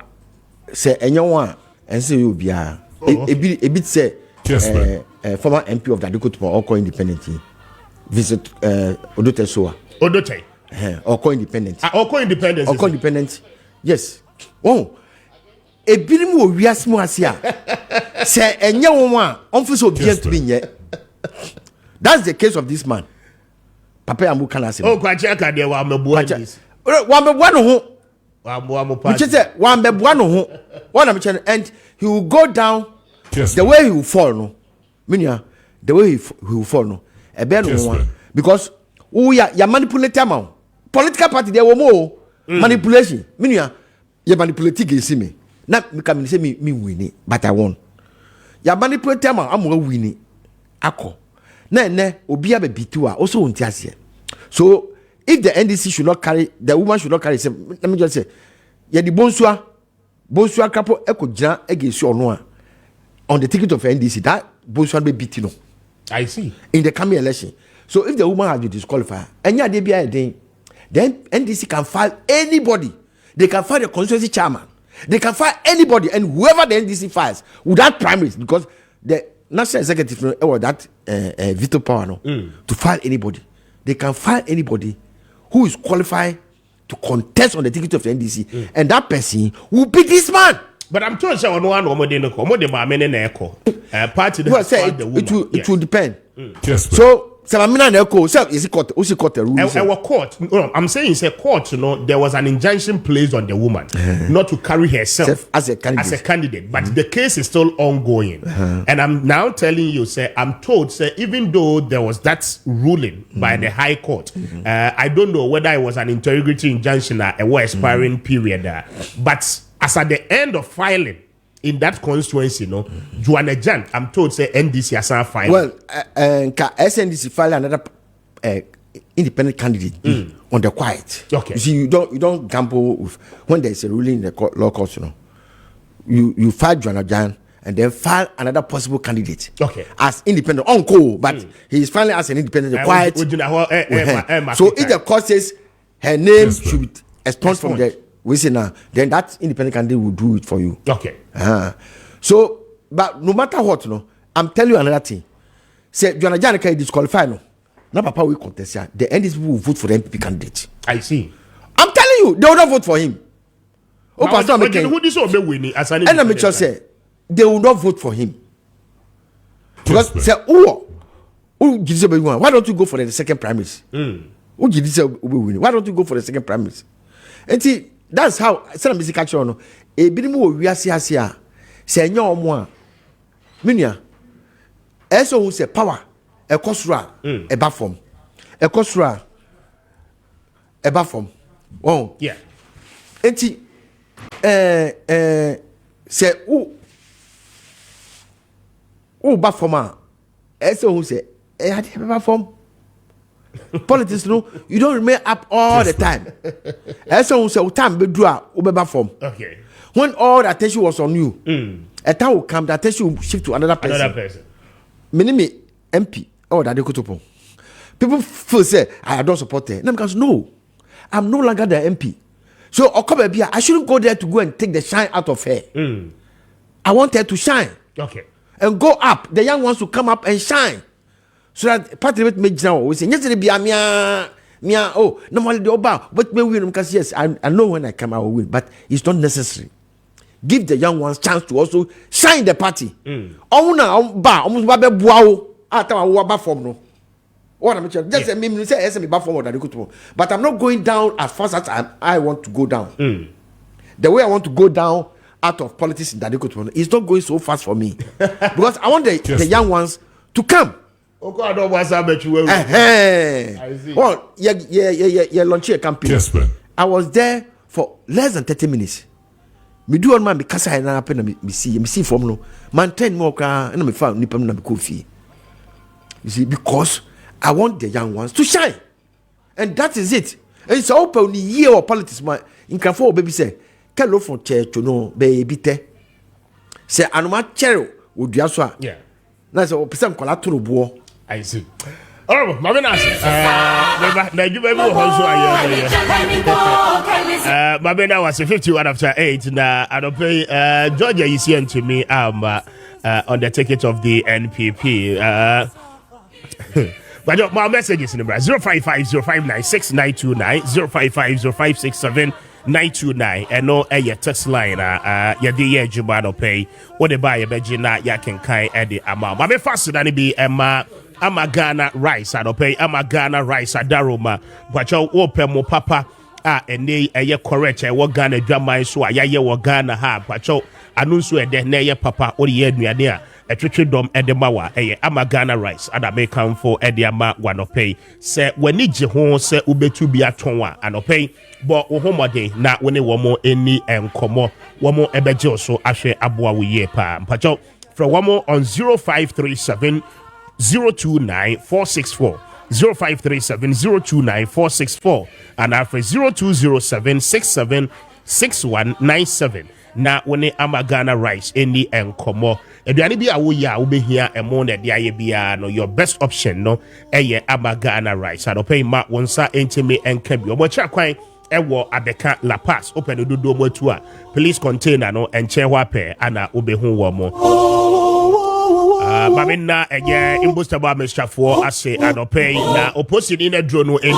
say enyo wa ense you bia e bit say former MP of the Adekoto Oko Independent visit Odote Soa. Odote. Oko Independent. Oko Independent. Oko Independent. Yes. Oh. E birimu o wiasmu asia. Say enye won onfo so bia to be nye. That's the case of this man. Papa Amu kana say. Oh, kwachi aka de wa mebua this. Wa mebua no ho. Wa mo party. Which say wa mebua no ho. One am and he will go down the way he will fall no. Minya the way he will fall no. E be no one because ya manipulate am. Political party there wo mo manipulation. Minya ya manipulate against me. Na me come say me win but I won. Ya manipulate am win akọ. Na obi abebitu a also won ti ase. So if the NDC should not carry, the woman should not carry, let me just say, ya di bonsua kapo ekojina against ono on the ticket of NDC, that bonsua be beat no. I see. In the coming election. So if the woman has to disqualify, and yeah, they be a thing, then NDC can file anybody. They can file the constituency chairman. They can file anybody, and whoever the NDC files without primaries, because the national executive or that veto power no, to file anybody. They can file anybody who is qualified to contest on the ticket of the NDC, and that person will be this man. But I'm told say on one party it will depend. So Salamina Neko is court the rules. Court. No, I'm saying it's a court, there was an injunction placed on the woman not to carry herself as a candidate. But the case is still ongoing. And I'm now telling you, I'm told, even though there was that ruling by the High Court, I don't know whether it was an integrity injunction or a expiring period. But as at the end of filing in that constituency, Joanna Jan, I'm told, NDC has not filed. Well, SNDC filed another independent candidate on the quiet. Okay. You see, you don't gamble with when there is a ruling in the law court. You file Joanna Jan and then file another possible candidate. Okay. As independent on call, but he is filing as an independent quiet. So if the court says her name should be expunged from the now, then that independent candidate will do it for you. Okay. So, but no matter what, I'm telling you another thing. Say, Joanna Jan can disqualify, no. Now, Papa will contest. The NDC will vote for the MPP candidate. I see. I'm telling you, they will not vote for him. Oh, Pastor, who this will be winning as an independent? And let me just say, they will not vote for him. Because say, why don't you go for the second primaries? Why don't you go for the second primaries? And see, that's how some music catch on a bit more we are say no more minia eso who say power a cosra a bafom a cosra a bafom Oh. Yeah. Enti say ba form who say had paper form. Politics, no, you don't remain up all the time. Who say time be draw ubeba form. Okay. When all the attention was on you, a time will come, the attention will shift to another person. Me MP that they could open. People feel say I don't support her. Because no, I'm no longer the MP. So I shouldn't go there to go and take the shine out of her. I want her to shine. Okay. And go up. The young ones to come up and shine. So that part of it makes now we say yesterday be mia oh normally the oba but me win because yes I know when I come I will win, but it's not necessary. Give the young ones chance to also shine the party. Almost ba buao after I ba form no. What I'm saying, just me say SM ba form that go. But I'm not going down as fast as I want to go down. The way I want to go down out of politics in Dadeko is not going so fast for me. Because I want the young ones to come. I don't want to bet you. I see. Well, yeah, launch a campaign. Kessben. I was there for less than 30 minutes. Me do one man because I na happen me see from no man 10 more car and me found nipam na me coffee. You see, because I want the young ones to shine, and that is it. And it's open the year of politics. Man, in Canfor baby say, "Hello from church, no baby te." Say, "Anuma chero would you aswa?" Yeah. That's a person call to bo. I see. Oh, my man, you may my man was 51 after 8. Now, I don't pay Georgia is here to me. On the ticket of the NPP. But my message is in the 05505969290 055056792 and no text line ya the year Jubano pay what the buy a begina ya can kai at the amount. But faster than it be Ama Ghana rice, I don't pay Ama Ghana rice at Daroma, but your open mo papa and they a correct what Ghana drama so I ya Ghana ha, but your anunsu and then near papa or the year near a tricky dom at the mawa Ama Ghana rice and I may come for Ediama one pay. Say when need you home say ube to be at Tonwa and pay. But home day na when one more any and come one more ebejo so ashe abua we ye pa. But from one more on 0537 029-464 0537-029-464 and after 0207-676197 na when Ama Ghana rice any and komo eduane bi awo ya wo behia emo na de aye bia no your best option no eye Ama Ghana rice adopay ma wonsa entime enka bi obo cha kwan ewo Abeka La Paz open do mo tu a police container no enche hwa pe ana obehu wo mo Mamina again imbustaba Mr. For ase adopay na opposite in a drone no any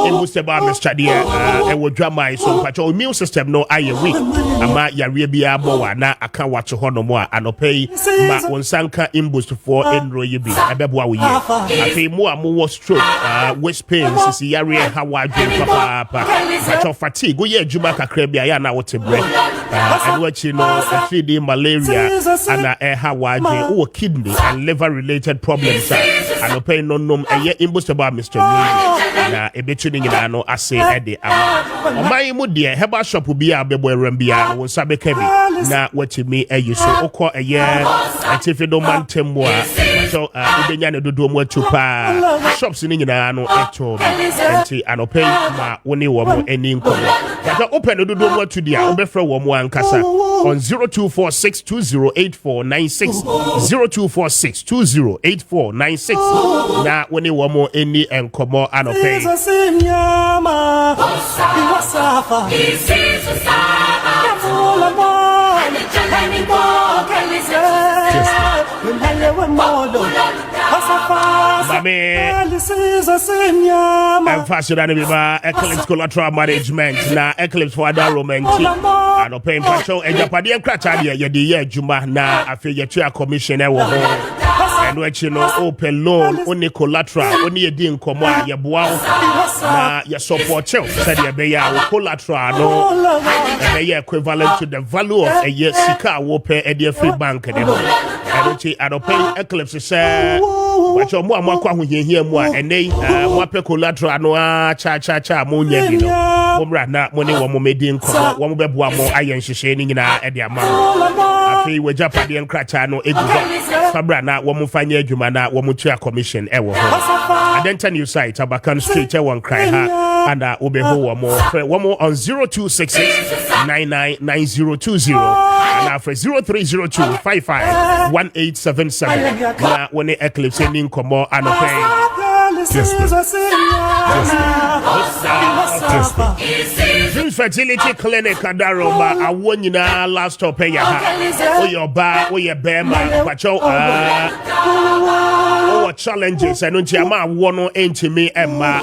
imbustaba Mr. Dear e wo drama so pacho immune system no aye weak ama yare bia bo na aka wache hono mo anopay ma wonsanka imbust for enro ye bi ebeboa wo ye afi mo amu stroke waist pain sisi yare hawa dwen papa pacho fatigue go ye adwuma kakra bia ya na wote bre and what you know 3D malaria ana hawa dwen o kidney and liver related problems and pay no nom eye imbustaba Mr. na ebetu ni no ase ede ama omai mu de heba shop bia bebo erambia won sabe ka bi na watimi ayiso okọ eye atifido mantembo a so udenya ne dodo mu atupa shops ni nyina no eto enti anopay ma woni wo mo eni nkomo ya open dodo mu atu dia obefra wo mo ankasa on 0246208496 0246208496 na woni wo mo eni enkomo anopay Fashion and Eclipse collateral management na Eclipse for other romantic and paying patrol and Japan criteria ya the year Juma na affiliate commissioner and what you know open loan only collateral only a din come on your bow na your support said ya be ya collateral no equivalent to the value of a year sika will pay a free bank ɛnti adopɛ eclipse sɛ wacho mo amwa kwa hohiahia mu a ɛnɛ mo apɛ collateral no a cha mo nya bi no mo bra na mo ne wo mo medi nkɔ wo mo bɛboa mo ayɛ nhyehyɛ ni nyina ɛde ama afei wagya pade nkracha no egu hɔ fabra na wo mo fanya adwuma na wo mo tua commission ɛwɔ hɔ Adenta new site Abakan Street ɛwɔ nkran ha ana obeho wo mo on 0266999020 and for 0302551877 na woni eclipse ni nkomo anopɛ Fertility Clinic Adaroma awonyina last stop ya ha oyoba oyebema kwacho challenges and untiama wono entimi emma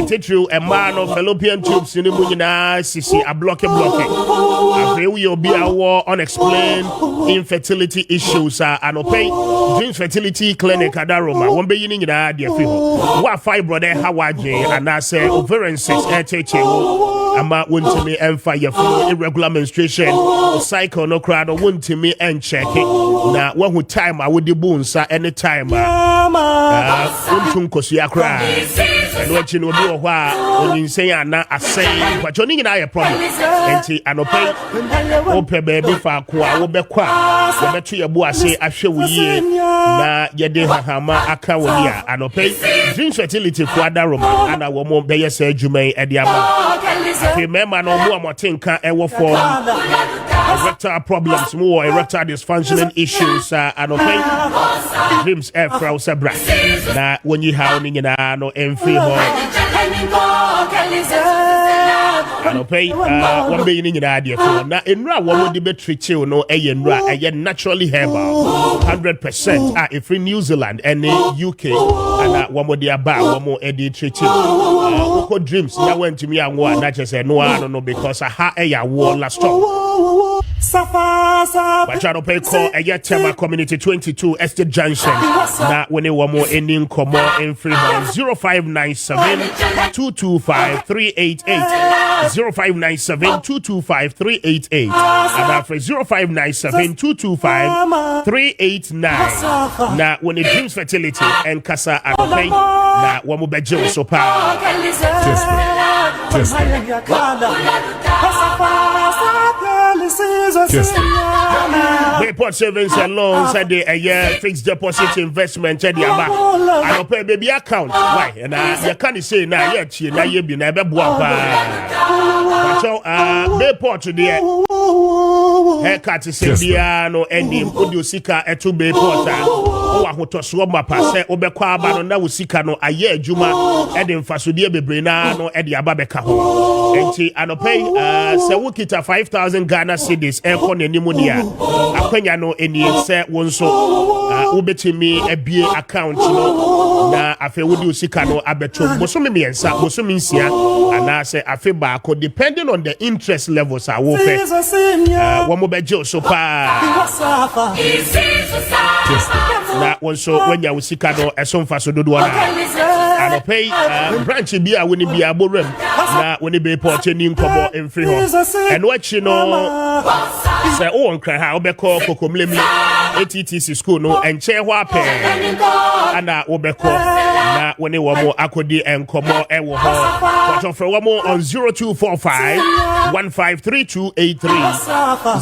the true emma no fallopian tubes ni mu nyina sisi a block afi we obi awo unexplained infertility issues and opay Dreams Fertility Clinic Adaroma won be yini nyina de afi ho wa fibroid hawaje and I say ovarian cyst ama wontimi emfa yefo irregular menstruation cycle no crowd wontimi encheck na wahu time a wodi bunsa anytime untum kosia kra and what you know do wa onyinsɛn ana asɛn kwacho ni nyina yɛ problem enti anopɛ ope baby fa ko a wo bɛkɔ a wo bɛto yɛ bo ase ahwɛ wo yie na yɛde hahama aka wo ni a anopɛ Dreams Fertility for Adaroma ana wo mo bɛyɛ sɛ adwuma ɛde ama afei mɛma no mo amotenka ɛwɔ form erectile problems more erectile dysfunctioning issues anopɛ Dreams Frau Sabra na when you have ni nyina no emfi ho anopɛ one be ni nyina de for na enra wo mo de betreat no ɛyɛ nra ɛyɛ naturally herbal 100% every New Zealand and UK and wo mo de aba wo mo e de treat ko Dreams na went to me anwo na kyerɛ no because ha ɛyɛ wo last stop but channel pay call a Tema Community 22 Estate Junction. Na when you want more ending come in free 0597 225 388 0597 225 388 and after 0597 225 389. Na when it Dreams Fertility and Casa Adopay na wamu bejo so pa. Report savings and loans at the fixed deposit investment at the aba. I don't pay baby account. Why? And you can't say now yet. Now you be never so report to the haircut is Biano and the Udiosika at 2 bay porter. Oh, I want to swap my pass. Obekwa Bano na Usika no a year Juma and in Fasudia Bebrinano at the Ababeka. And I don't pay Sawukita 5,000 Ghana cedis aircon pneumonia. Akwenya no any say one so ubetimi a BA account no na afe wudi usika no abeto bosome miensa bosome nsia and I say afe baako depending on the interest levels I will pay one mo bejo so pa na one so when ya usika no esomfa so dodo na and pay branch bi a woni bi aborem na woni be report ni nkomo emfiri ho and what you know say o nkran ha obekọ kokomlemi ATTC school no enche ho apɛ ana obekọ na woni wo mo akodi enkomo ewo ho what of wo mo on 0245 153283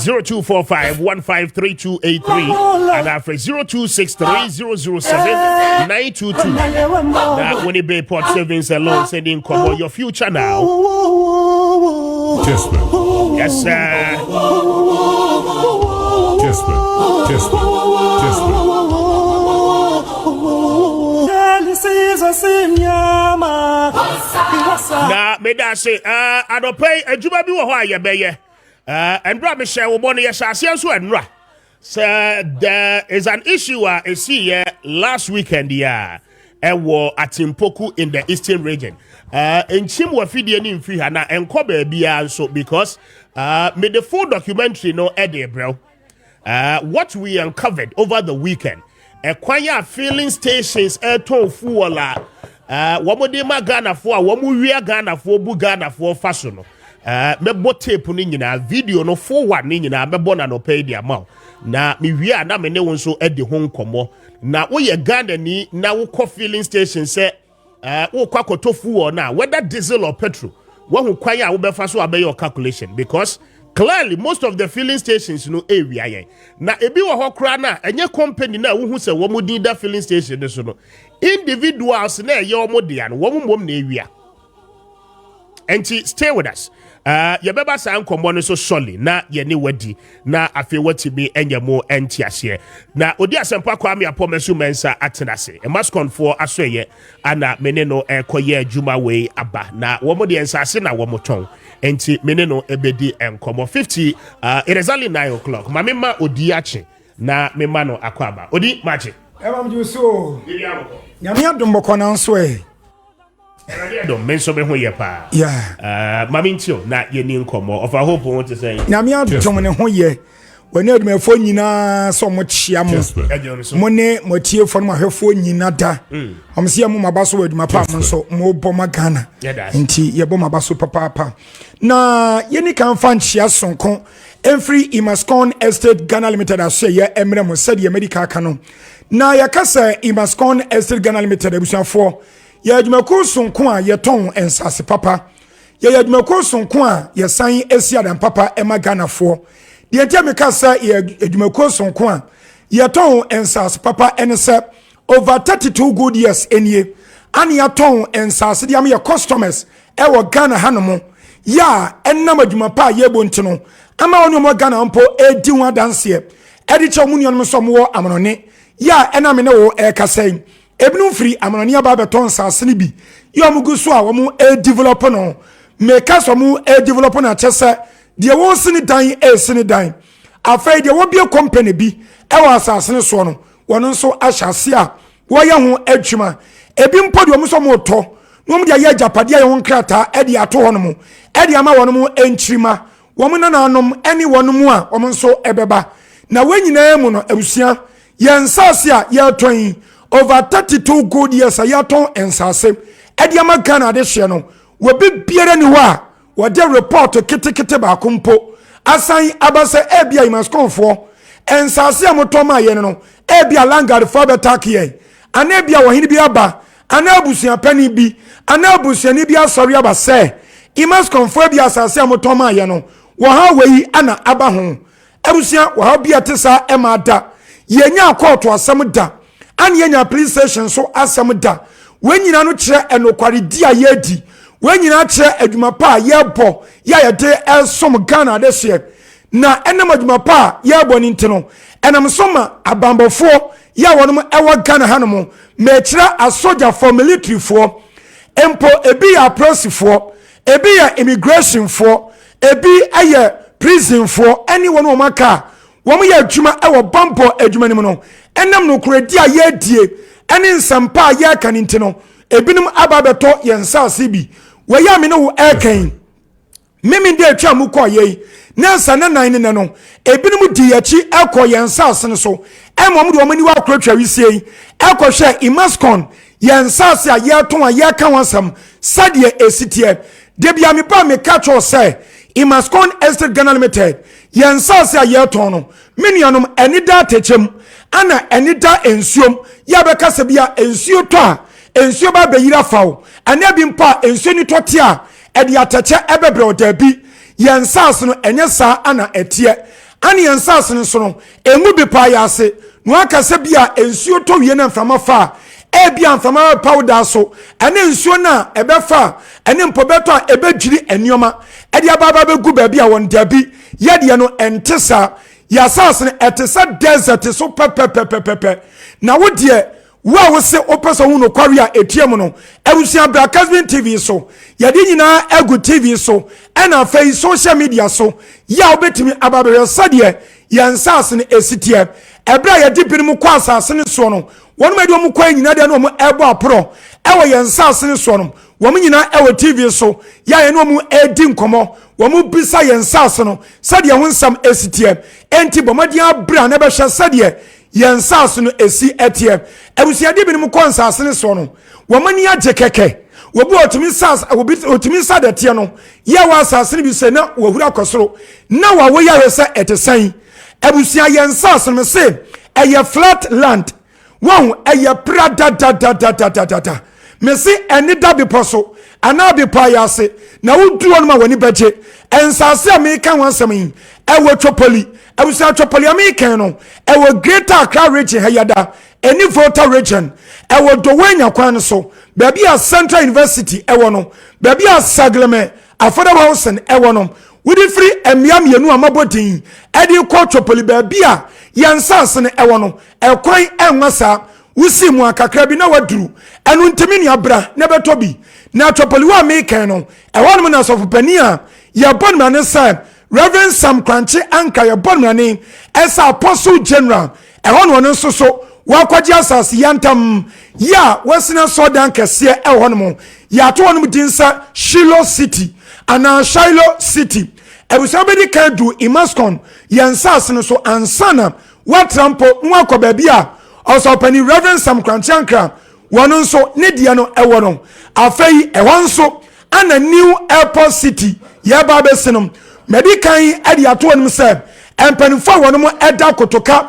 0245153283 and after 0263007922 na woni be port savings alone sending cover your future now. Kessben. Yes, sir. Kessben. Na me da say I don't pay a juba bi wo ho ayebeye and bra me share wo bone yes asia so enra. So there is an issue I see here last weekend ewo atimpoku in the eastern region enchim wa fidie ni mfi ha na enko ba bia so because me the full documentary no edebro what we uncovered over the weekend ekwanya filling stations eton fuola womo de ma Ghana fo a womo wia Ghana fo bu Ghana fo faso no mebo tape ni nyina video no forward ni nyina mebo na no pay dia ma na me wi na me ne won so edi ho nkomo na wo ye Ghana ni na wo ko filling station say wo kwa kotofu na whether diesel or petrol wo hu kwan a wo be fa so abey your calculation because clearly most of the filling stations no area yen na ebi wo hokra na enye company na wo hu se wo modin da filling station so no individuals na ye wo modia no wo mom na ewia enti stay with us ye beba sa nkombo no so solid na ye ne wadi na afi watibi enyemo enti ase na odi asempa Kwame Appiah Kubi mensa atenase e maskon for asoye ana mene no ekoye adwuma we aba na wo mo de ensase na wo mo ton enti mene no ebedi enkomo 50 it is only 9 o'clock mamema odi ache na mema no akwaba odi mache emam juso nyame adombo na nso Don't mention me who ye pa. Yeah. Mamintio, not ye nin como of a hope want to say. Namia Tomane Hoye, when you me phone yina so much yamu. Money, motive for my phone yinata. I'm seeing my basso with my papa, so more bomber Ghana. Inti, ye bomber basso papa. Na yeni can find Chiason con. Every Imascon Estate Ghana Limited, I say, ye Eminem said ye medical canon. Na yakasa Imascon Estate Ghana Limited, ebusan 4. Ye adwumako sonko a ye ton ensase papa ye adwumako sonko a ye san esia dan papa ema Ghana fo de entia meka sa ye adwumako sonko a ye ton ensase papa ense over 32 good years enie ani ya ton ensase de am ye customers e wo Ghana hanomo ya enam adwuma pa ye bontino ama wonu mo Ghana mpo edi ho adanse e de che omunyo no so mo amonone ya enam ne wo e kasai ebinu free amanani aba beton sasene bi yo mugu so a wo mu develop no make so mu develop na chese de wo sini dan sini dan afai de wo bie company bi e wa sasene so no wono nso ahyase a wo ye ho adwuma ebi mpo de wo so mu to no mu de ya japade ya ho krata e de ato ho no mu e de ama wono mu enchirima wo mu nananom eni wono mu a wo nso ebeba na wenyina mu no abusia yensase a ye ton over 32 good years a yaton ensase ediama Ghana de hye no we be biere ni wa we de report kitikiti ba kompo asan abase ebia imaskonfo ensase amotoma ye no ebia langard for betak ye ana ebia wo hini bi aba ana abusuan pani bi ana abusuan ni bi asori aba se imaskonfo ebia asase amotoma ye no wo ha weyi ana aba ho abusuan wo ha bia tesa emada ye nya court asem da an yenya police station so asem da wenyina no kire enokware di a yedi wenyina kire adwuma pa yebo ya de elsom Ghana de hye na enam adwuma pa yebo ni ntino enam soma abambofo ya wonom ewo Ghana hanom me kire asoja for military for empo ebi ya police for ebi ya immigration for ebi aye prison for anyone wo maka wo mo ya adwuma ewo bambo adwuma ni no enam no kuredi a ye die ene nsampa a ye kan ntino ebinum ababeto yensase bi we ya me no wo ekan mimi de atwa mu kɔ ye nasa na nan ne no ebinum di yachi ekɔ yensase ne so emom de omani wa kuratwa wisie ekɔ hwɛ imascon yensase a ye ton a ye kan wasam sadie esitie de bia me pa me catch say imascon Estate Ghana Limited yensase a ye ton no minianom eni da techem ana eni da ensuom ya be kase bia ensuo to a ensuo ba beyira fawo ana bi mpa ensuo ni tote a e de atache ebebre odabi yensase no enye sa ana etie ana yensase no so no emu bi pa ya ase no akase bia ensuo to wie na mframa fa e bia mframa powder so ana ensuo na ebefa ene mpobeto a ebedwiri enioma e de ababa begu ba bia won dabi ye de no entesa ya sas ne etesa desert so pepepepepe na wo de wo wo se opesa hu no kware a etiem no ebusia bra Kessben TV so ya de nyina egu TV so ena fei social media so ya obetimi ababere sade ya sas ne esitie ebra ya de binim kwa asase ne so no wonu mede omu kwa nyina de no omu ebo apro ewo ya sas ne so no womu nyina ewo TV so ya ye no omu edi nkomo womu bisa ye sas no sade ho nsam esitie enti bomadi abra na be hwe sade yen sas no esi etie ebusia de binim kwa nsase ne so no womani age keke obi otimi sas obi otimi sa de tie no ye wa asase ne bi se na wo hura kosoro na wa wo ya hwese etesan abusia yen sas me se eye flat land won eye prada da me se eni da bi poso ana bi pa ya se na wo duo no ma wani beje ensase me kan wansam yi ewo chopoli abusia chopoli am kan no ewo greater Accra region hayada eni Volta region ewo Dowenya kwan so baby a Central University ewo no baby a Sagleme affordable housing ewo no wudi free emiam yenu amabodin edi ko chopoli baby a yensase ne ewo no ekwan enwasa wusi mu akakra bi na waduru enu ntimi ni abra na betobi na chopoli wa me kan no ewo no na sofopani a ya bonma ne sa Reverend Sam Kranche anka ya bonma ne esa Apostle General ewo no no so wakwaji asase yantam ya wasina sodan kese ewo no ya to no dinsa Shiloh City ana Shiloh City ebusabedi kan du Imaskon yansase no so ansana watrampo nwakọ babia osopani Reverend Sam Kranche anka wono nso ne dia no ewo no afei ewo nso ana New Airport City ya ba besenom medikan edi ato no se empanifo wono mo eda kotoka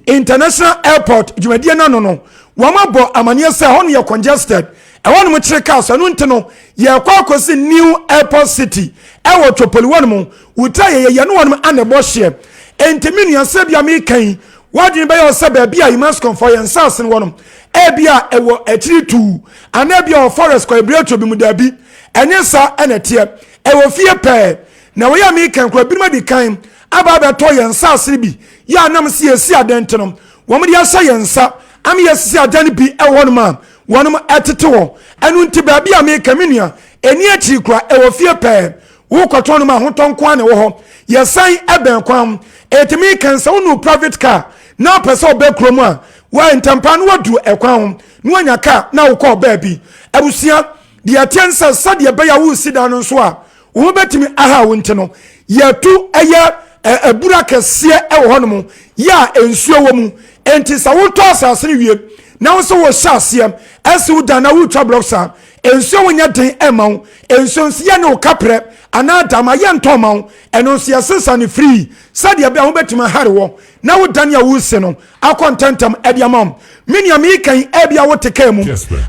International Airport jumadie na no wamabo amanie se ho no ye congested ewo no mo kire cars anu ntino ye kwakosi New Airport City ewo chopoli wono mo uta ye no wono anebo hye entiminu ase bia me kan wadin be yo se ba bia you must come for your sas no wono e bia ewo akiri tu ana bia forest ko ebreto bi mu da bi enye sa enetie ewo fie pe na we ya me kan kro bi ma di kan aba be to yen sas bi ya nam si esi adentenom wo mo di asa yensa am yesi adan bi ewo no ma wonom etete wo enu nti ba bia me kaminua eni akiri kra ewo fie pe wo kwato no ma hotonko ane wo ho yesan eben kwam etimi kan se wo private car na pese obe kromu a wa ntampa no wadu ekwan no anya car na wo ko ba bi abusia de atensa sade be ya wo sida no so a wo betimi aha wo ntino yetu eye ebura kese ewo honom ya ensuo wo mu enti sa wo to asase ne wie na wo so wo hyasem ese wo da na wo twa blocks ensuo wonya den emaw ensuo nsia ne wo kapre ana dama ye ntomaw eno nsia sesa ne free sade be a wo betimi hare wo na wo dan ya wo se no akontentam ediamam minia mi kan e bia wo teka mu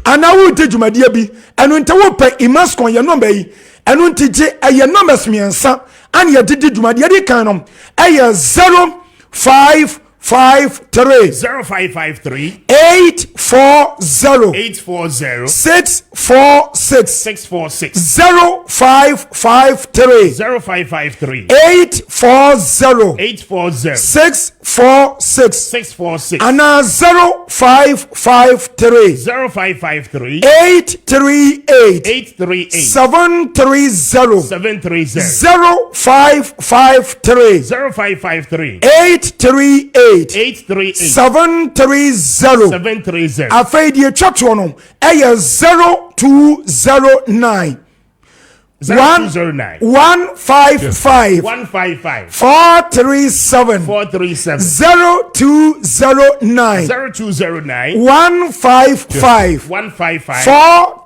ana wo de dwumadie bi eno nte wo pe Imaskon ye number yi eno nte je eye numbers miensa an ye didi dwumadie di kan no eye 0553 0553 840 646 0553 840 646 ana 0553 838 730 0553 838 730 afeidie twatwo no eye 0209 155 437 0209 155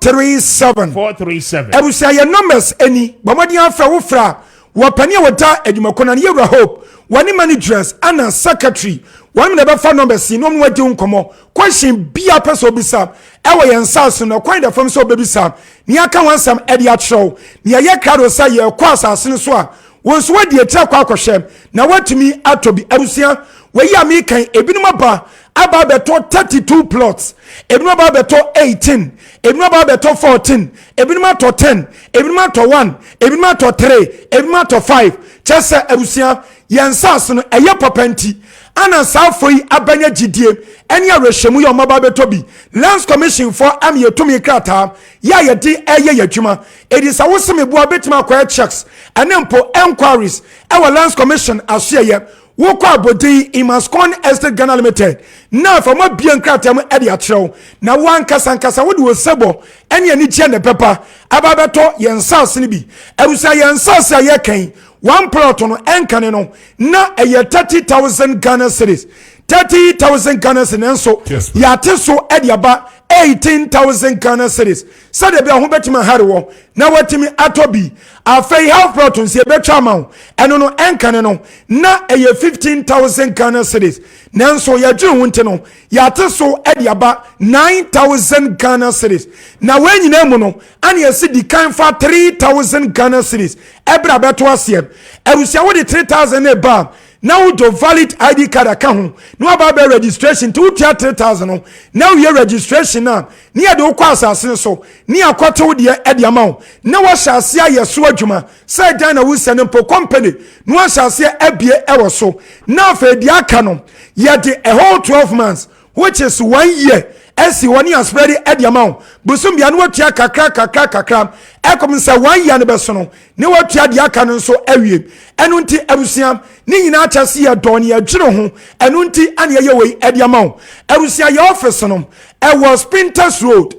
437 ebusia ye numbers eni bamadi afra wo fra wo pani wota adwumakona ne yewra hope wani managers ana secretary wani na befa numbers no mo wadi nkomo question bia person bisa ewo yen sas no kwan da fam so bebisa ni aka wansam edi atro ni ye krado sa ye kwa asase so a wonso wadi etra kwa akohwem na watumi atobi abusia we ya mi kan ebinum aba beto 32 plots ebinum aba beto 18 ebinum aba beto 14 ebinum ato 10 ebinum ato 1 ebinum ato 3 ebinum ato 5 chese abusia yensas no eye papanti ana safoi abanya gidie eni arehemu yo maba betobi lands commission for am yetumi krata ya yedi eye yadwuma edisa wosemebu abetima kwa checks anempo enquiries our lands commission aseye woko abodi Imaskon Estate Ghana Limited na fa ma bien krata mu edi atrew na wankasa wodi wosebo eni ani gye ne pepa ababeto yensas ni bi ebusa yensas aye kan one plot no enkane no na eye 30,000 Ghana cedis 30,000 Ghana cedis so ya te so ediaba 18,000 Ghana cedis. So the be a home betima hardwo. Now what me atobi. A fay half proton see a better amount. And no encanano. Na a 15,000 Ghana cedis. Nanso ya June Winteno. Ya so ediaba 9,000 Ghana cedis. Now when you know, and you see the kind for 3,000 Ghana cedis. Ebra betwasiem. Ebusia wo the 3,000 e bar. Now to valid ID card account. No about registration to 3,000. Now your registration now. Near the Okwasa so. Near Kwato the Eddie amount. Now I shall see a swajuma. Say Dana Wilson and Po Company. No one shall see a beer ever so. Now for the account. Yet a whole 12 months. Which is 1 year. Esi wani aspread Eddie amount. Busum ya nuwa tia kakra. Ekom say 1 year ne besono. Ne wa tia di aka no so awie. Enu nti abusiam ni nyina achase ya doni ya dwiro ho. Enu nti ane ye we Eddie amount. Abusia ya office no. E was Sprinters Road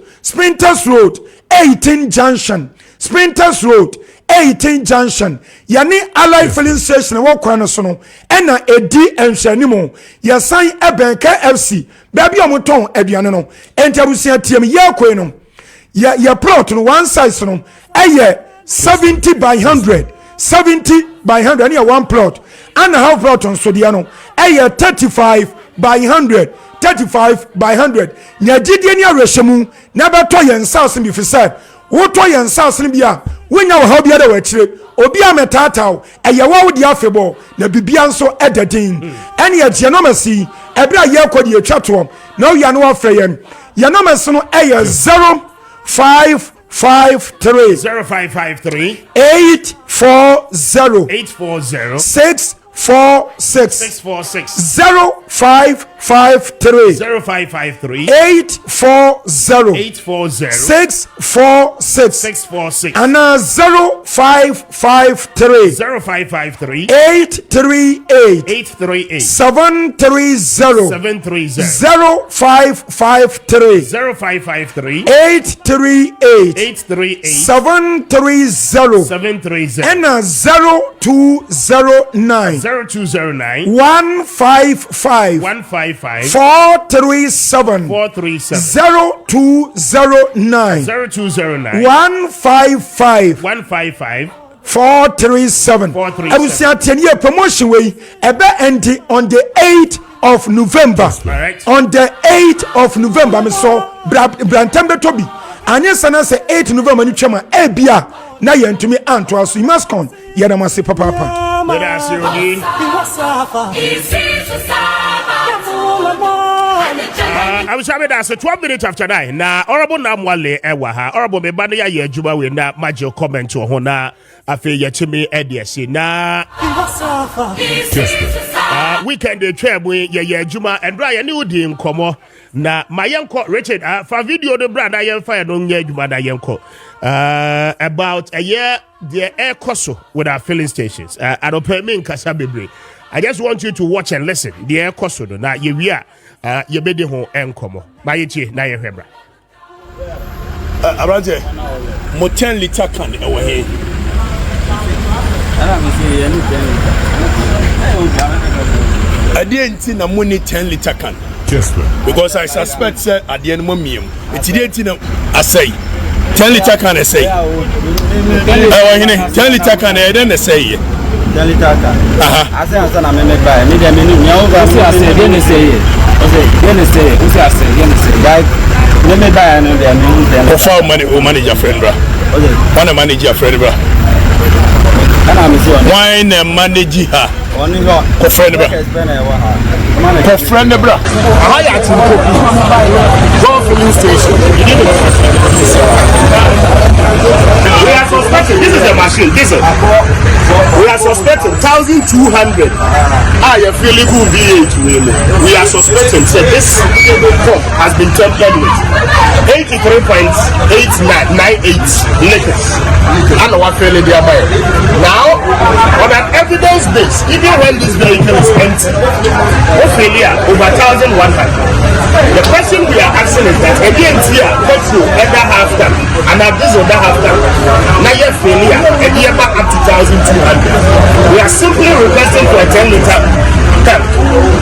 18 Junction. Sprinters Road 18 Junction. Yani Allied Filling Station wo kwa no so no. Ena edi enhwanimo. Ya san ebenka FC. Baby omoton aduane no. Enti abusia tiem ye kwen no. Ya plot no one size no. Eye 70 by 100. 70 by 100 and one plot. And a half plot on Sodiano. Eye 35 by 100. 35 by 100. Nya gidie ni arehemu na beto yen sales bi fi say. Wo to yen sales ni bia. Wonya wo ha bia da wa kire. Obi ametataw. Eye wo di afebo na bibia nso ededin. Ene ye tie no masi. Ebra ye kodi etwato. Na wo ya no afre yen. Ye no masi no eye 0553 0553 840 646 646 0553 840 646 and 0553 838 730 0553 838 730 and 0209 155 437 0209 155 437 I will say 10 year promotion way ebe ending on the 8th of November. Right. On the 8th of November, I saw Brantambe Toby. And yes, and I say 8th November, you chama ebia na yen to me anto so you must come. Yena must papa. I was having that 12 minutes after 9. Now, Honorable Namwale Ewaha, Honorable Mebania Yejuma, we na major comment to Hona, Afe Yetimi Ediasi. Now, weekend the trip we Yejuma and Brian Newdim Como. Now, my young Richard, for video the brand I am fired on Yejuma Yanko. About a year, the air coso with our filling stations. I don't pay me in Kasabibre. I just want you to watch and listen. The air coso, now you are. You be the home and come. Maakye na ye hwebra. Abrante, mo 10 liter can over here. I didn't na money 10 liter can. Kessben. Because I suspect say at the end momium. It didn't I say 10 liter can I say. 10 liter can I then say. I say I'm me buy. Me dem me over say say. Let me buy and for money or manage your friend, bro. Wanna manage your friend, bro. Why manage her? Friend, bro. Friend, bro. I at go filling station. We are suspecting. This is the machine. This is. We are suspecting 1,200. I am feeling good VH. We are suspecting that this pump has been tampered with. 83.8998 liters. I know what failure they are buying. Now, on an evidence base, even when this vehicle is empty, failure over 1,100. The question we are asking is that again here, petrol either half time and at this other half time. Now your failure, and here back up to 1,200. We are simply requesting for a 10 liter tank.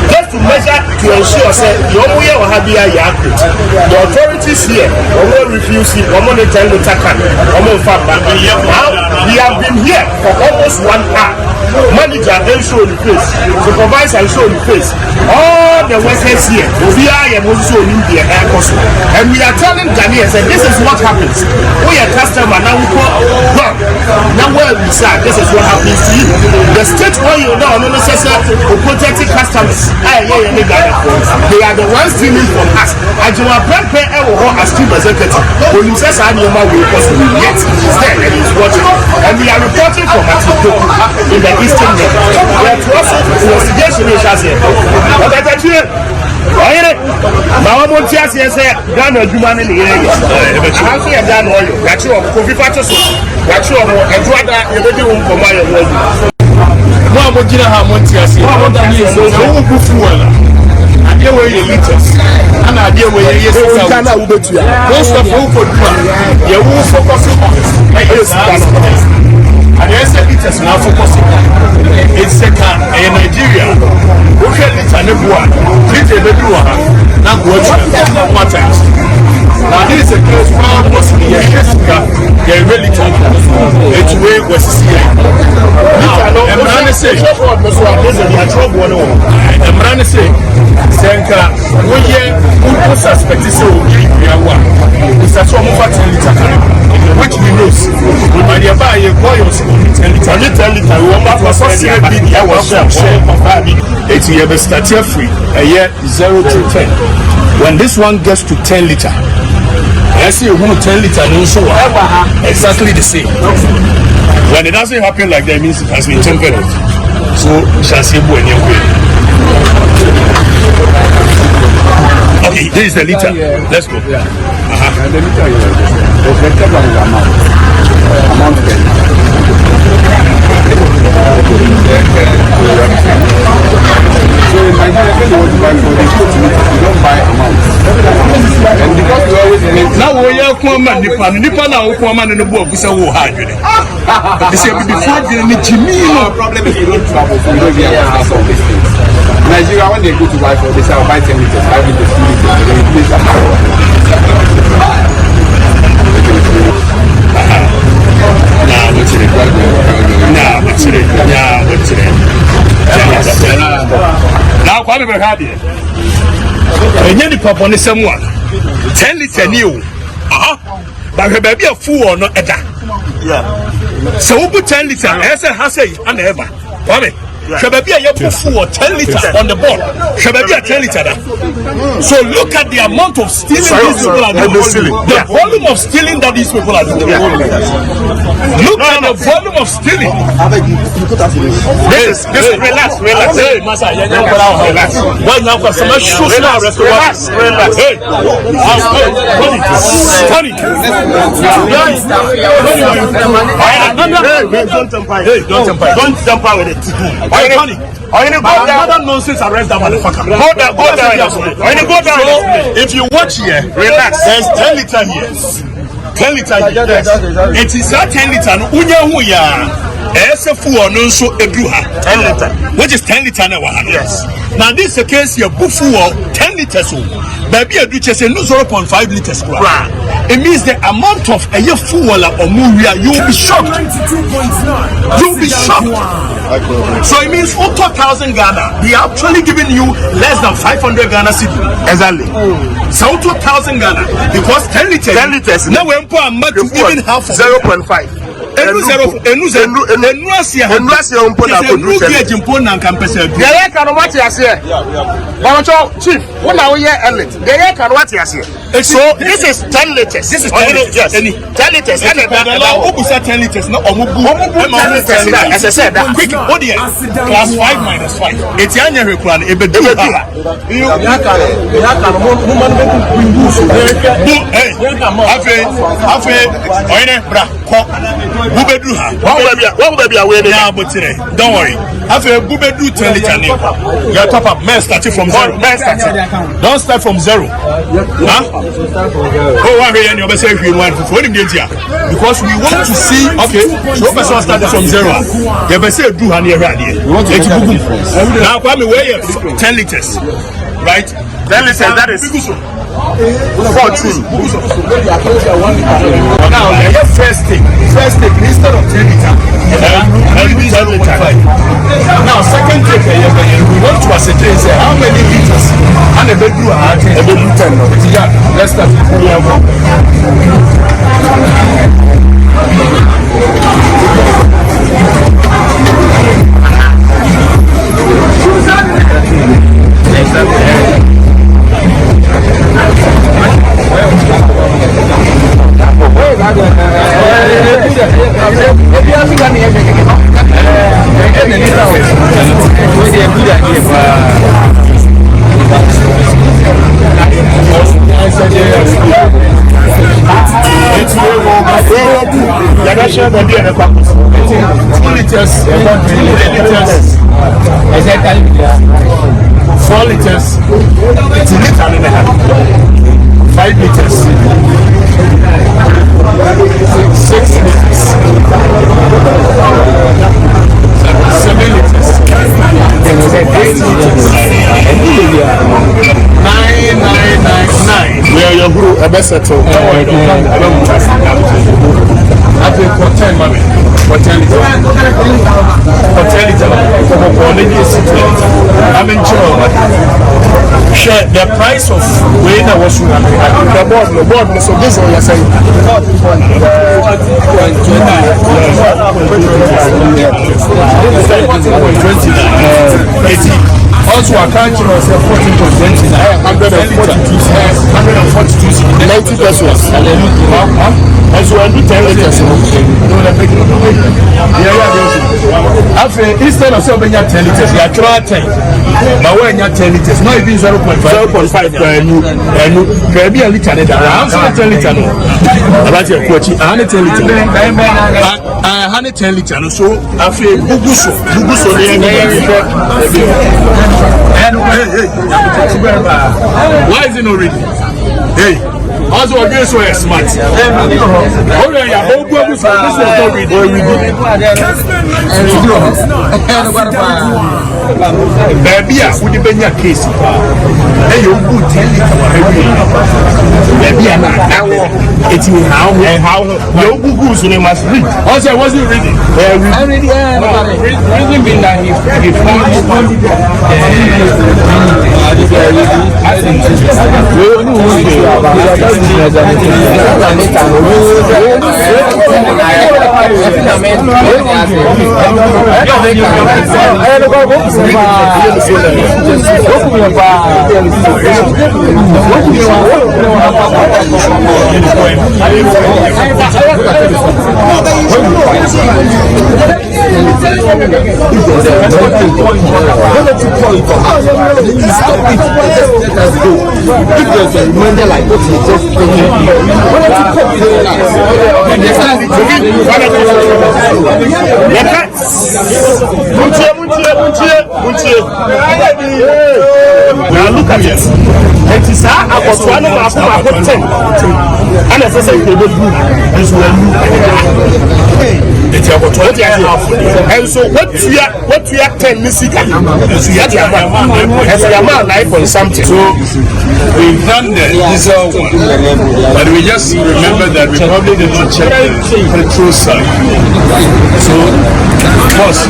Just to measure to ensure that the authorities here will refuse it. Now we have been here for almost 1 hour. Manager and show the face, supervisor and show the face. All the workers here, we are also in the air cost. And we are telling Ghanaians that this is what happens. We are customer now we call now where we say this is what happens to you. The state oil now no necessary protecting customers. They are the ones stealing from us. I do not prepare as chief executive. When you say I know we possibly yet is there and is watching. And we are reporting from Matiko in the Eastern Net. We are trusting investigation is as here. What I tell you? Now I'm on Tias and say, Ghana, human in the area. I have here done oil. That's your coffee patches. That's your Edward, you do for my own. Mama Gina Hamontias, I deal with your liters, and I deal with your most of who could do your who focusing on and there's a liters now focusing in second in Nigeria. Okay, little Nebua, little Bedua, now go to one times. Now this is a case where mostly a Jessica, they're really talking. It's way was here. Now, I'm going to say, Senka, we who suspect is so it's a sort of 10 liter, which we know. But you buy a boy of 10 liter, we want it's a starter free, a year 0 to 10. When this one gets to 10 liter, I see 10 liter and also exactly the same. When it doesn't happen like that, it means it has been tempered. So shall see when you will. Okay, this is the liter. Let's go. And the liter so in Nigeria, when you want to buy for the you don't buy amounts. And because we always now we are Nipa now Kwame and the book is a war hard. They say before the Jimmy problem is you don't travel, so you don't be able to solve these things. Nigeria, when they go to buy for, they say I'll buy 10 liters, 5 liters, 2 liters, and then you place a now, Kwame Appiah and you pop on the same one 10 liters new. But baby a fool or not. So we put 10 liters as a Hassay and ever. Kwame. Shababi a put 10 liters on the board. Shababi a 10 liters. So look at the amount of stealing these people are doing. The volume of stealing that these people are doing. Look at the volume of stealing. This relax. Hey, Masa, relax. Why now? Because some shoes now relax. Hey, Tony. Don't tamper with it. Tony. Another nonsense arrest that motherfucker. Go down. If you watch here, relax. There's 10 liter here. 10 liter here. It is that 10 liter. Which is 10 liter now. Yes. Now this is a case here. 10 liters. Baby, I do just 0.5 liters. It means the amount of a year full or more, you will be shocked. You'll be shocked. So it means for 2,000 Ghana, they are actually giving you less than 500 Ghana cedi. Exactly. So 2,000 Ghana because 10 liters. 10 liters. Now we're even half of 0.5. Chief, what are we here? So this is 10 liters. This is 10 liters. Yes. 10 liters. 10 liters. No, as I said, that quick. Class 5 minus 5. It's your requirement. Bubedu ha. What will be away now, but today, don't worry. After Bubedu 10 liter name, you top up. Men starting from zero. Don't start from zero. Huh? Oh, one here and you're saying you want to because we want to see. Okay, so person started from zero. You better say do honey here. Now, Kwame, where 10 liters, right? 10 liters. That is 14. Now, the first thing instead of 10 liters, now second thing, we want to ascertain how many liters and a bedroom are 10. Yeah, let's start. Four liters, 2 liters and a half, 5 liters, 6 liters, 7 liters, 8 liters, 9. We are your group, a best settle. I think for 10 money. For 10 liters. I'm in trouble. Share the price of when I was the board, so this is what you're saying. Also, I can't you know, say 14.29, 90 pesos. Also, I do 10 liters. After instead of selling 10 liters, you are trying 10. But when you are 10 liters, not even 0.5 and you maybe a liter. I'm sorry, 10 liters. About your coach, I had 10 liters. I had 10 liters. So after Buguso, why is it not ready? Hey, also again so smart. Oh yeah, whole group is not ready. Baby, I would be your case. Hey, you good 10 liters. Baby, it's how your Bugus must read. Also, I wasn't reading. I'm reading. Reading being that he found now look at it. It is I was one of our 10. And as I say, they will do this one. It's about 20 and so what we are 10 missing is we had your man life on something. So we've done the diesel one, but we just remember that we probably did not check the petrol side. So of course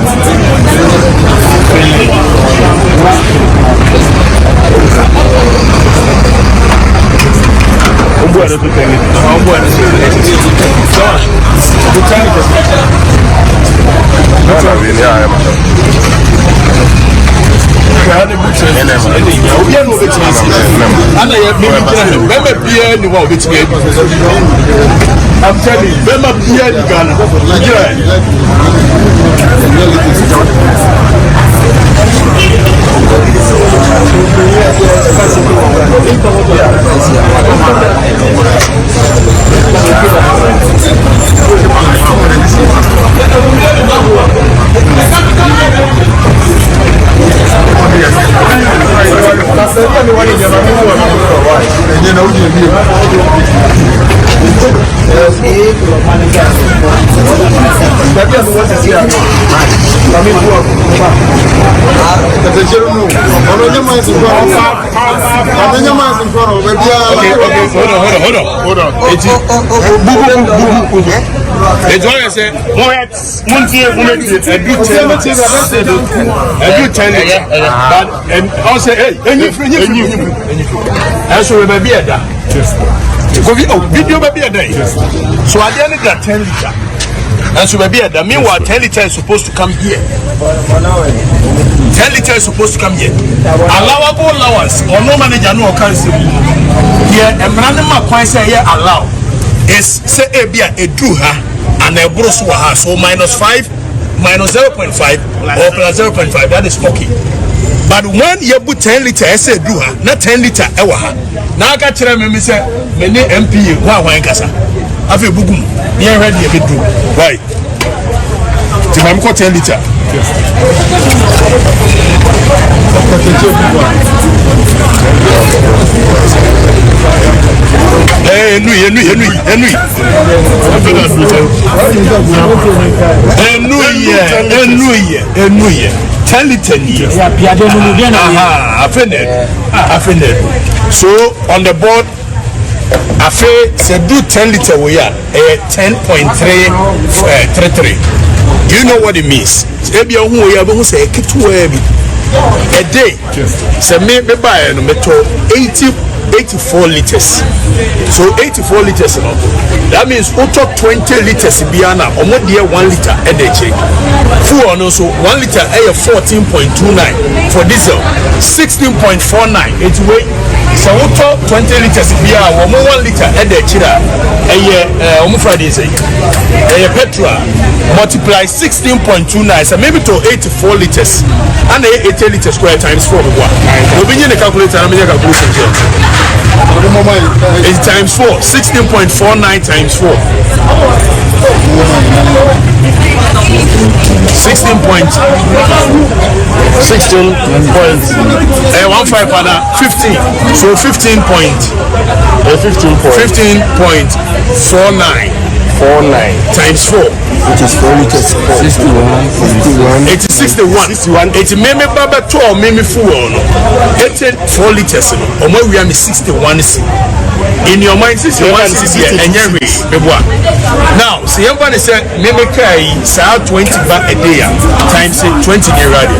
I'm telling you, Bema Pierre di Ghana. Hold on. It's what I say. But I'll say, hey, and so maybe a day. Video maybe a day. So I didn't get 10 liter. And so maybe a day. Meanwhile, 10 liter is supposed to come here. 10 liters is supposed to come here. Allowable allowance or no manager no cancel. Here, a manama coin say here allow is say a beer a druha and a broswaha. So -5, -0.5 or +0.5. That is okay. But when you put 10 liters, I say druha, not 10 liter ewaha. Now I can tell me say many MP why kasa. Have a bugum. Here ready a bit do. Why? To my 10 liter. So on the board, I say do 10 liter we are 10.333. Do you know what it means? A day, say me buy no meto 84 liters. So 84 liters, you know. That means auto 20 liters biana or more dear 1 liter a day. Full on also 1 liter a 14.29 for diesel, 16.49. It's weight. So auto 20 liters biana or more 1 liter a day. A year Friday say a petrol multiply 16.29. So maybe to 84 liters and 80 liters square times 4. We'll begin the calculator and make a calculation here. It's times 4, 16.49 times 4. 16 point 15 so 15.49 times 4, which is 4 liters. 61. It's 61. It's maybe baba to or maybe full. 4 liters. Or more we are 61. In your mind, 61 and now, see, everybody said, maybe carry 20 back a day times 20 day radio.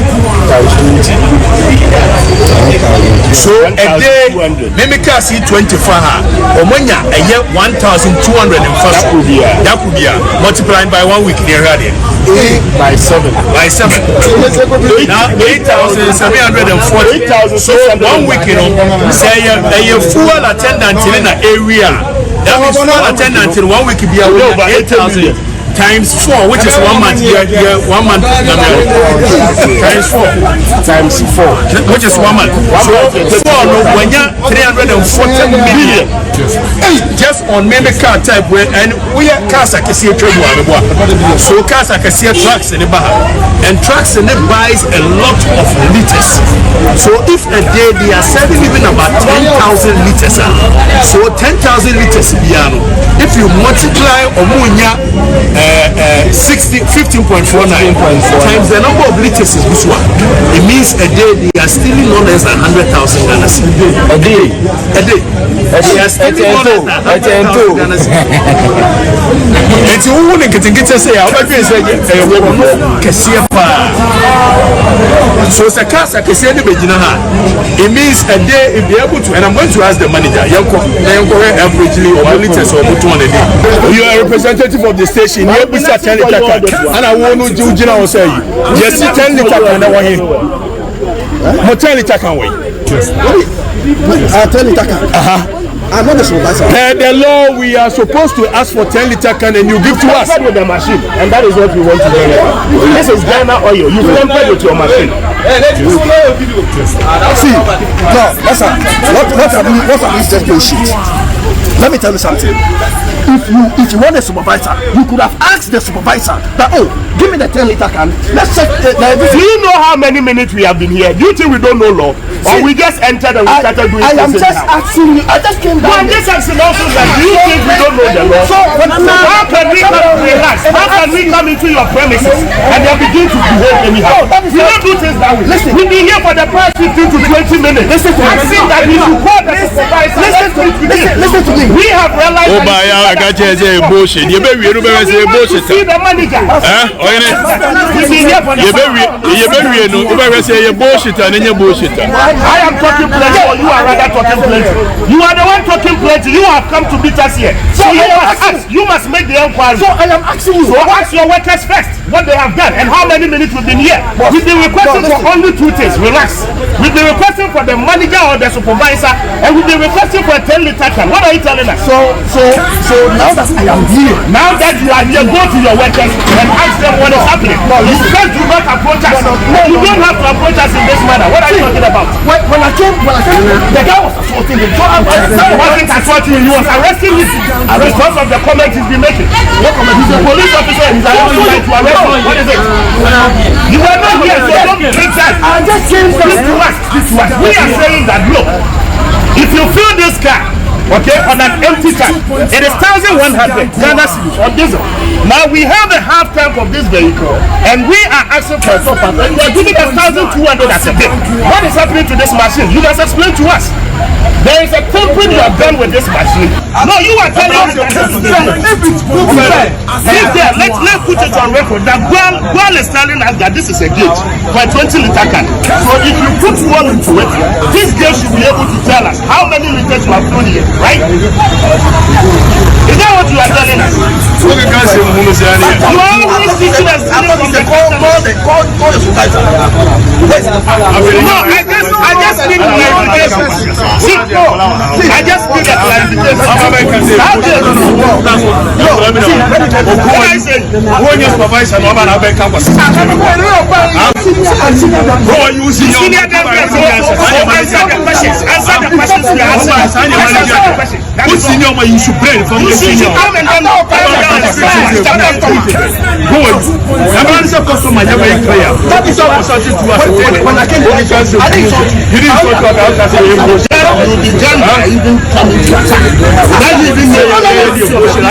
So a day, maybe see 24 or when you a 1,200 and first that could be multiplied by 1 week in radio. By 7. Now 8,740. So 1 week, you know, say a full attendant in an area. That means full attendant in 1 week be over 8,000 times 4, which is 1 month. 1 month times 4, which is 1 month. So 4 no when you 340 million. Just on maybe car type where and we are cars I can see a trade. So cars I can see trucks in the bar and trucks in it buys a lot of liters. So if a day they are selling even about 10,000 liters, so 10,000 liters piano. If you multiply Omunya 15.49 times the number of liters is this one, it means a day they are stealing no less than 100,000 Ghana. A day. They are stealing no less than 100,000 Ghana. And you won't get to say, I'll be saying, so it's a cast I can see any it means a day if you're able to, and I'm going to ask the manager, averagely or liters or 200 a day. You are a representative of the station. You have 10 liter and I won't do you say yes 10 liter and I want him. 10 liter can wait. 10 liter. I'm not the supervisor. The law, we are supposed to ask for 10 liter can and you give to us with the machine, and that is what we want to do. This is Ghana oil. You temper with your machine. See, no, listen. What are these just sheets? Let me tell you something. If you want a supervisor, you could have asked the supervisor that, oh, give me the 10 liter can. Let's check. Do you know how many minutes we have been here? Do you think we don't know law? Or we just entered and we started doing I am just asking you. I just came down. I'm just asking also that do you think we don't know the law? So how can we come relax? How can we come into your premises and then begin to behave anyhow? We don't do things that way. Listen, we've been here for the past 15 to 20 minutes. Listen to me. I think that we should call the supervisor. Listen to me. We have realized oh my I got you say bullshit. You be we say bullshit. See the manager. Say bullshit and then bullshit. I am talking plenty or you are rather talking plenty. You are the one talking plenty. You have come to meet us here. So you must make the inquiry. So I am asking you. So ask your workers first what they have done and how many minutes we've been here. We've been requesting for only 2 things. Relax. We've been requesting for the manager or the supervisor, and we've been requesting for a 10-liter can. What are you telling us? So now that I am here, now that you are here, go to your workers and ask them what is happening. You first do not approach us. You don't have to approach us in this manner. What are you talking about? When I came, the guy was assaulting me. So I wasn't assaulting you. He was arresting you because of the comments he's been making. What comment? He's a police officer. He's arresting you to arrest you. What is it? You are not here, so don't take that. I just came from to us. We are saying that look, if you fill this car, okay, on an empty tank, it is 1,100 Ghana cedis on diesel. Now we have a half tank of this vehicle, and we are asking for a top up, and we are giving us 1,200 as a bill. What is happening to this machine? You must explain to us. There is a tampering you have done with this machine. No, you are telling us that let's put it on record that Gual is telling us that this is a gauge for a 20-liter can. So if you put fuel into it, this gauge should be able to tell us how many liters you have thrown here, right? Is that what you are telling us? You are always teaching us from the No, I just need clarification. See, I just need a clarification. What I say, when you supervise and woman have a campus, who are you using your answer the questions we are asking. Who's senior man you should blame from the senior? I'm answer customer never clear. That is all something to us. When I came to the council, I didn't talk about that. You began by even coming to attack. Now you even know the emotion.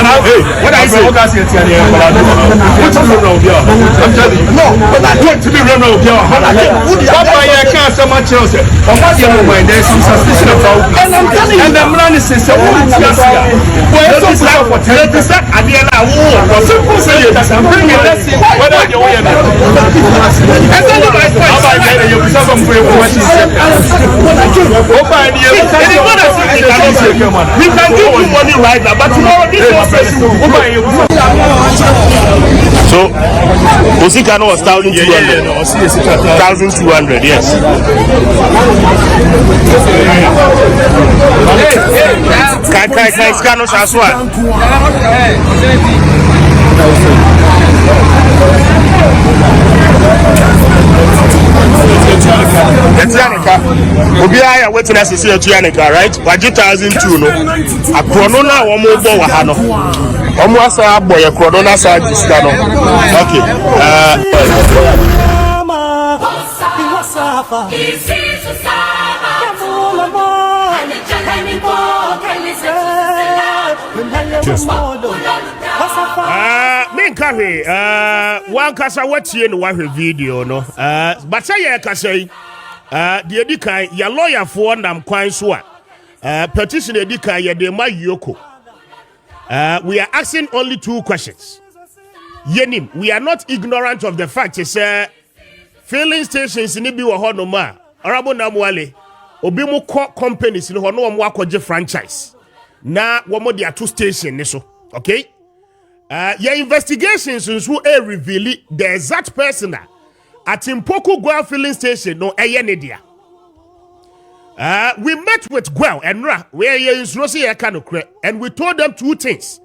What I say, what you know here? I'm telling you. No, but I want to be run out here. Papa, I can't so much else. But what you know, there's some suspicion about. And I'm telling you, and the man is saying, well, it's like for 10%. Adiela, who simple say that I'm bringing let's see whether you're aware. And then the right point. How about you? Because I'm going to watch this. We can give you money right now, but tomorrow this is so Osika was 1,200. 1,200, yes. Kai scanos as well. Obiaya witness is here to Yanika, right? Waji 1,200 no. A chronona or more wahano. Almost a boy, a chronona side is cano. Okay. One kasa wati no wa video no but say ya kasa yi de edikan ya lawyer for nam kwan so a petition edikan ya de ma yoko we are asking only 2 questions. Yenim, we are not ignorant of the fact say filling stations ni bi wo ho no ma orabo namwale obi mu companies ni ho no wo akogye franchise na wo mo dia 2 station ni so, okay. Your investigations who reveal the exact person at Impoku Guel filling station no Eyenedia. We met with Guel and Ra where you use Rosie and we told them 2 things.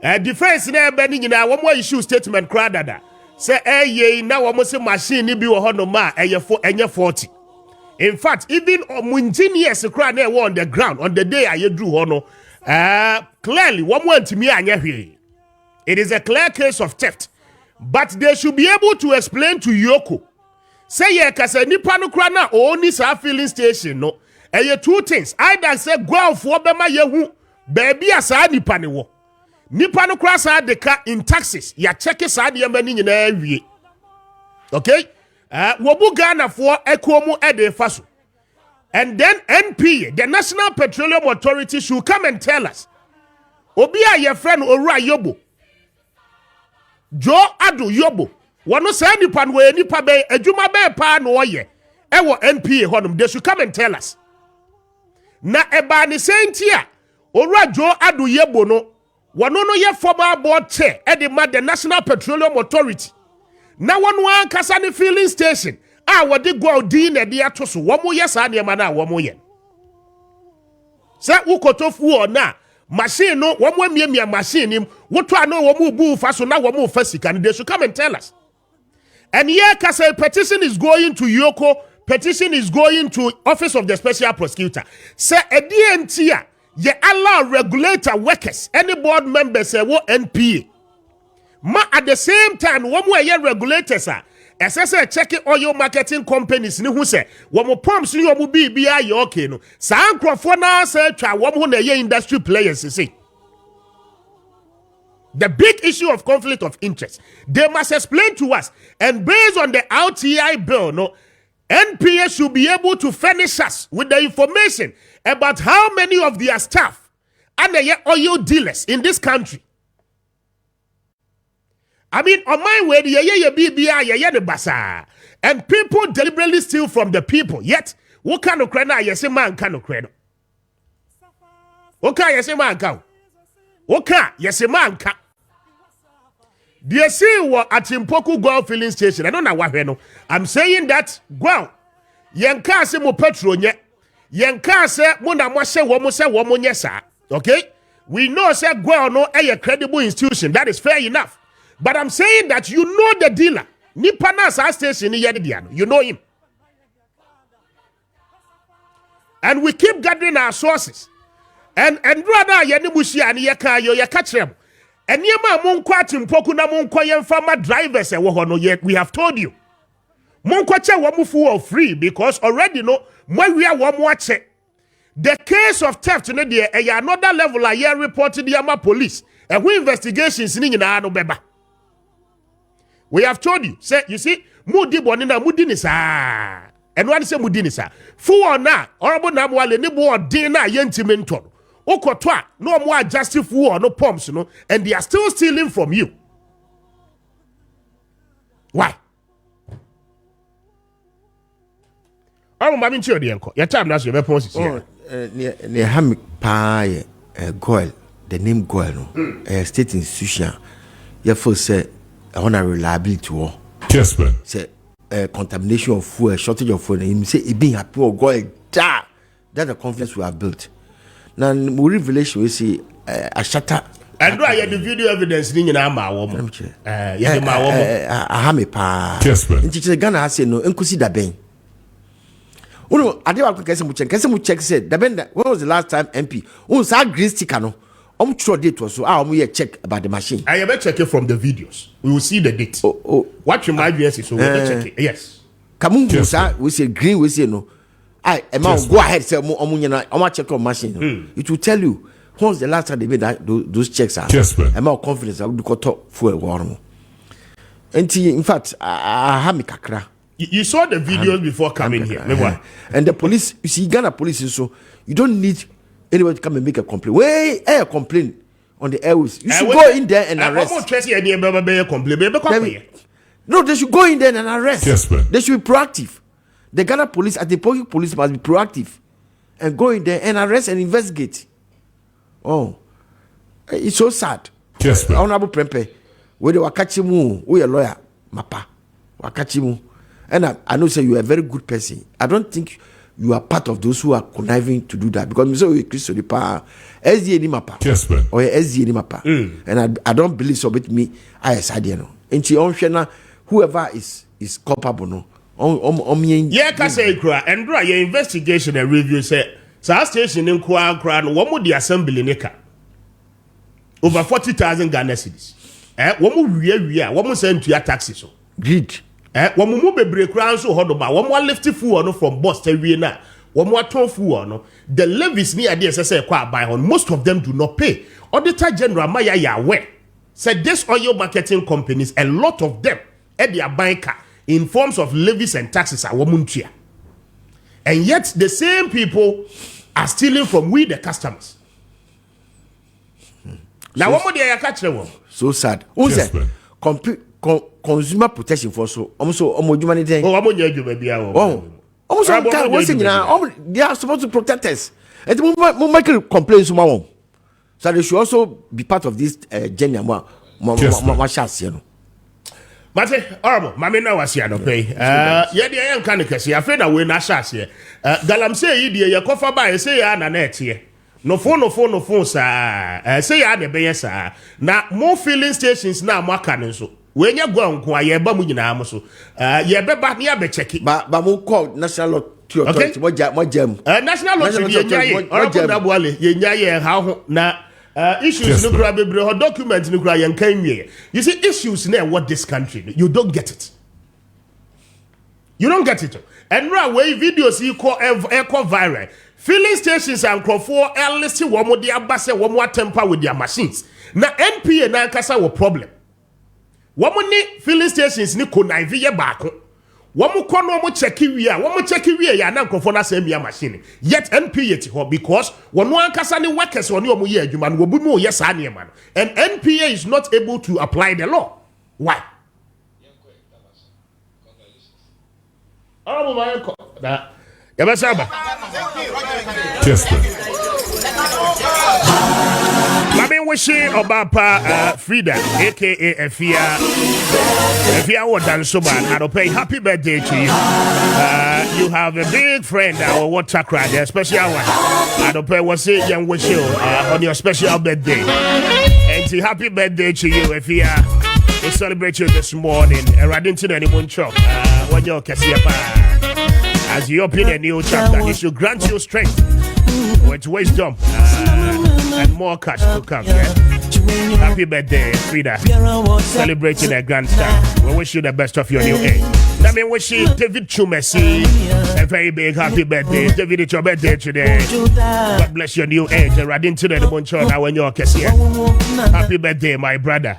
Defense na bending in our more issue statement cradada. Say ye now almost a machine ni bi wo no ma eye 40. In fact, even engineers crowd there on the ground on the day I drew hono clearly one want to me anya hwe. It is a clear case of theft. But they should be able to explain to Yoko. say ye kasa nipa no kra na oni sa filling station no two things either say gwalfo be ma yehu baby asa nipa ne wo nipa no kra sa de ka in taxes ya check sa de ma ni nyina awie okay wo bu Ghana fo ekomu ede faso and then NPA the National Petroleum Authority should come and tell us obi a your friend Owura Yobo Joe Ado Yobo wano say nipa no we nipa be adwuma be pa no oye ewo NPA honum they should come and tell us na eba ni sentia Owura Joe Ado Yobo no wano no ye former board chair e de ma the National Petroleum Authority na wano an kasa ni filling station a wodi go din na de ato so wo mo ye sa ne ma na wo mo ye se ukotofu o na machine no wo mo miamia machine nim woto ano wo mo bu fa so na wo mo fa sika they should come and tell us. And here kasa petition is going to Yoko, petition is going to Office of the Special Prosecutor. Say a DMT ye allow regulator workers any board members say wo NPA ma at the same time wo mo ye regulators say check oil marketing companies ni hu say wo mo pumps ni wo mo bibia ye okay no sa ankrofo na say twa wo mo na ye industry players say the big issue of conflict of interest they must explain to us, and based on the RTI bill no NPA should be able to furnish us with the information about how many of their staff are the oil dealers in this country. I mean, on my way, the basa, and people deliberately steal from the people. Yet, what kind of credit? Yes, a man kind of credit. Okay, yes, a man can. Okay, yes, a man can. They say what at Impoku Gual filling station. I don't know what no. I'm saying that Gual, Yanka se mo petrol nye, Yanka se mo na mo se womo nye sa. Okay, we know say Gual no a credible institution. That is fair enough. But I'm saying that you know the dealer. Nipa na sa station ni yediano. You know him. And we keep gathering our sources. And brother yeni bushia ni yaka yo yakachrem. And yema monko atimpoku na monko yemfama drivers wo ho no yet we have told you. Monko che wo mufu free because already no mwawia wo mo ache. The case of theft no dey another level a year reported the Yama police. And we investigations ni nyina no beba. We have told you, say, you see, mudi bonina mudi sa. And one say mudi ni sa. Fu na, orabo na mwale ni bo dina yentimenton. Okotwa, no more justice fu no pumps, no, and they are still stealing from you. Why? I'm mamin chio di enko. Your time now your response here. Ne hamik pa Goil, the name Goil no. State institution. You for say I want a reliability war. Kessben. Say contamination of fuel, shortage of fuel. Him say it being happy or going da. That's the confidence we have built. Now we revelation we see a shatter. And do I get the video evidence in our woman? Yeah, my woman. I have a pa. Kessben. And teacher Ghana has said no. Enkusi da ben. Uno, I did Kessben check said da ben. When was the last time MP? Uno sa green sticker no. Sure date was so check about the machine. I ever check it from the videos. We will see the date. What you might be so we will check it. Yes. Kamungu we say green we say no. I go ahead say I check on machine. It will tell you when's the last time they made that those checks are. I'm more confidence I would go talk fuel warm. And in fact I have me kakra. You saw the videos before coming here. And the police, you see Ghana police is so you don't need anybody to come and make a complaint. Wait, a complaint on the airways. You should go in there and arrest. No, they should go in there and arrest. They should be proactive. The Ghana police, at the police must be proactive and go in there and arrest and investigate. Oh, it's so sad. Honorable Prempe, where they were catching you, we a lawyer, Mapa, Wakachimu. And I know say you are a very good person. I don't think you are part of those who are conniving to do that because so we Christo the power SDA ni mapa or SDA ni mapa and I don't believe so with me I said you know and she whoever is culpable no yeah ka say kra and do your investigation and review say sa station in kra no wo the assembly nika over 40,000 Ghana cedis wo mo wiya wo mo send to your taxes so greed wɔn mu bebree kura nso hɔ no ba wɔn lifti fuel no from bus tewie na wɔn atɔn fuel no the levies ni ade ɛsɛ sɛ ɛkɔ aban hɔ most of them do not pay auditor general maya yɛ aware said this oil marketing companies a lot of them ɛde aban ka in forms of levies and taxes a wɔn ntua and yet the same people are stealing from we the customers. Now wɔn de yɛ ka kyerɛ wɔn. So sad. Who said consumer protection for so almost adwuma ne den. Oh, wɔn nyɛ adwuma bia wɔn. Oh, almost all kind. Wọ́n sɛ nyinaa they are supposed to protect us. And mo make complaints ma wɔn. So they should also be part of this journey mo hyɛ aseɛ no. Mate, horrible. Mami na wasi anope. Yedi ayan kani kesi. Afraid na we na hyɛ aseɛ. Galamsey yi die ye kofa ba say ya na na etie. No phone sa. Say ya de beye sa. Na more filling stations na mo aka ne so. We nya gwa nko a ye ba mu nyina mo so. Ye be ba ne be check. Ba mo call national lottery authority mo jam. National lottery ye nya ye. Horrible na boale ye nya ye ha ho na issues no kura bebre ho document no kura yen kan wie. You see issues na what this country you don't get it. You don't get it. And right way videos you call echo viral. Filling stations and crofo LC womo de abase womo atemper with their machines. Na NPA na kasa wo problem. Womo ni filling stations ni konaive ye baako. Womo kono mo check wie ya na crofo na same ya machine. Yet NPA ti ho because wono ankasa ni workers woni omo ye adwuma no obu mu ye sa ne man. And NPA is not able to apply the law. Why? Oh my God. Yabasaba. Kessben. Mami wishi Obapa Frida, aka Appiah Kubi, and I'll pay happy birthday to you. You have a big friend, our water cry, the special one. And I'll pay what's it, young wish you on your special birthday. And happy birthday to you, Appiah. We celebrate you this morning. And right into the anyone chop. When you're as you open a new chapter, it should grant you strength with wisdom and more cash to come. Yeah? Happy birthday, Frida. Celebrating a grandstand. We wish you the best of your new age. Let me wish you David Chumesi a very big happy birthday. David, it's your birthday today. God bless your new age. Right into the Bonchona when you're happy birthday, my brother.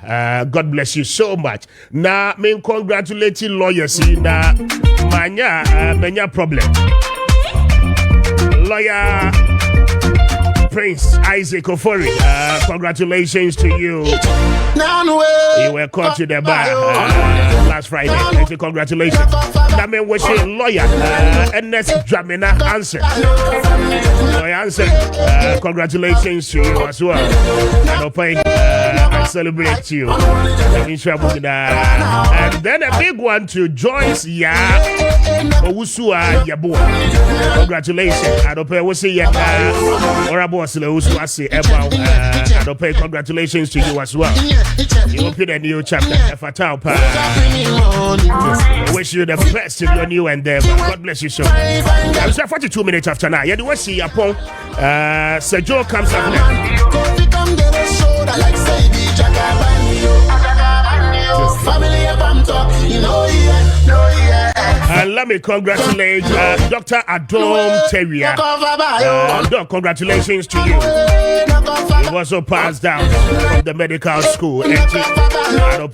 God bless you so much. Now, me congratulate you, lawyers. Now, manya problem. Lawyer Prince Isaac Ofori, congratulations to you. You were caught to the bar last Friday. Congratulations. That means we say lawyer Ernest Dramina answer. Lawyer answer. Congratulations to you as well. I celebrate you. And then a big one to Joyce Owusua Yabua. Congratulations. I don't pay. We say I don't pay. Congratulations to you as well. You open a new chapter. I wish you the best in your new endeavor. God bless you so much. I'm 42 minutes after now. You do see upon Sir Joe comes up now. And let me congratulate Dr. Adom Terrier. Doc, congratulations to you. You also passed down from the medical school. I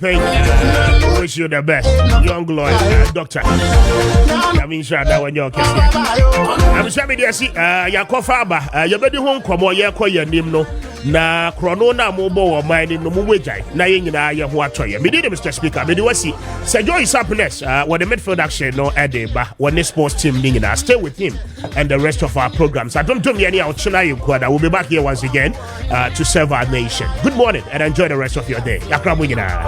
wish you the best. Young lawyer, doctor. I mean, sure that when you're I'm sure me see Yakofaba, you better home come or your name no. Na chrono na mobo or mine no muwejai na yina ya huatoya. Me did Mr. Speaker, me do see. Sir Joy is happiness when the midfield action no edeba when the sports team ningina. Stay with him and the rest of our programs. I don't do me any outside. We'll be back here once again to serve our nation. Good morning and enjoy the rest of your day. Yakra Mugina.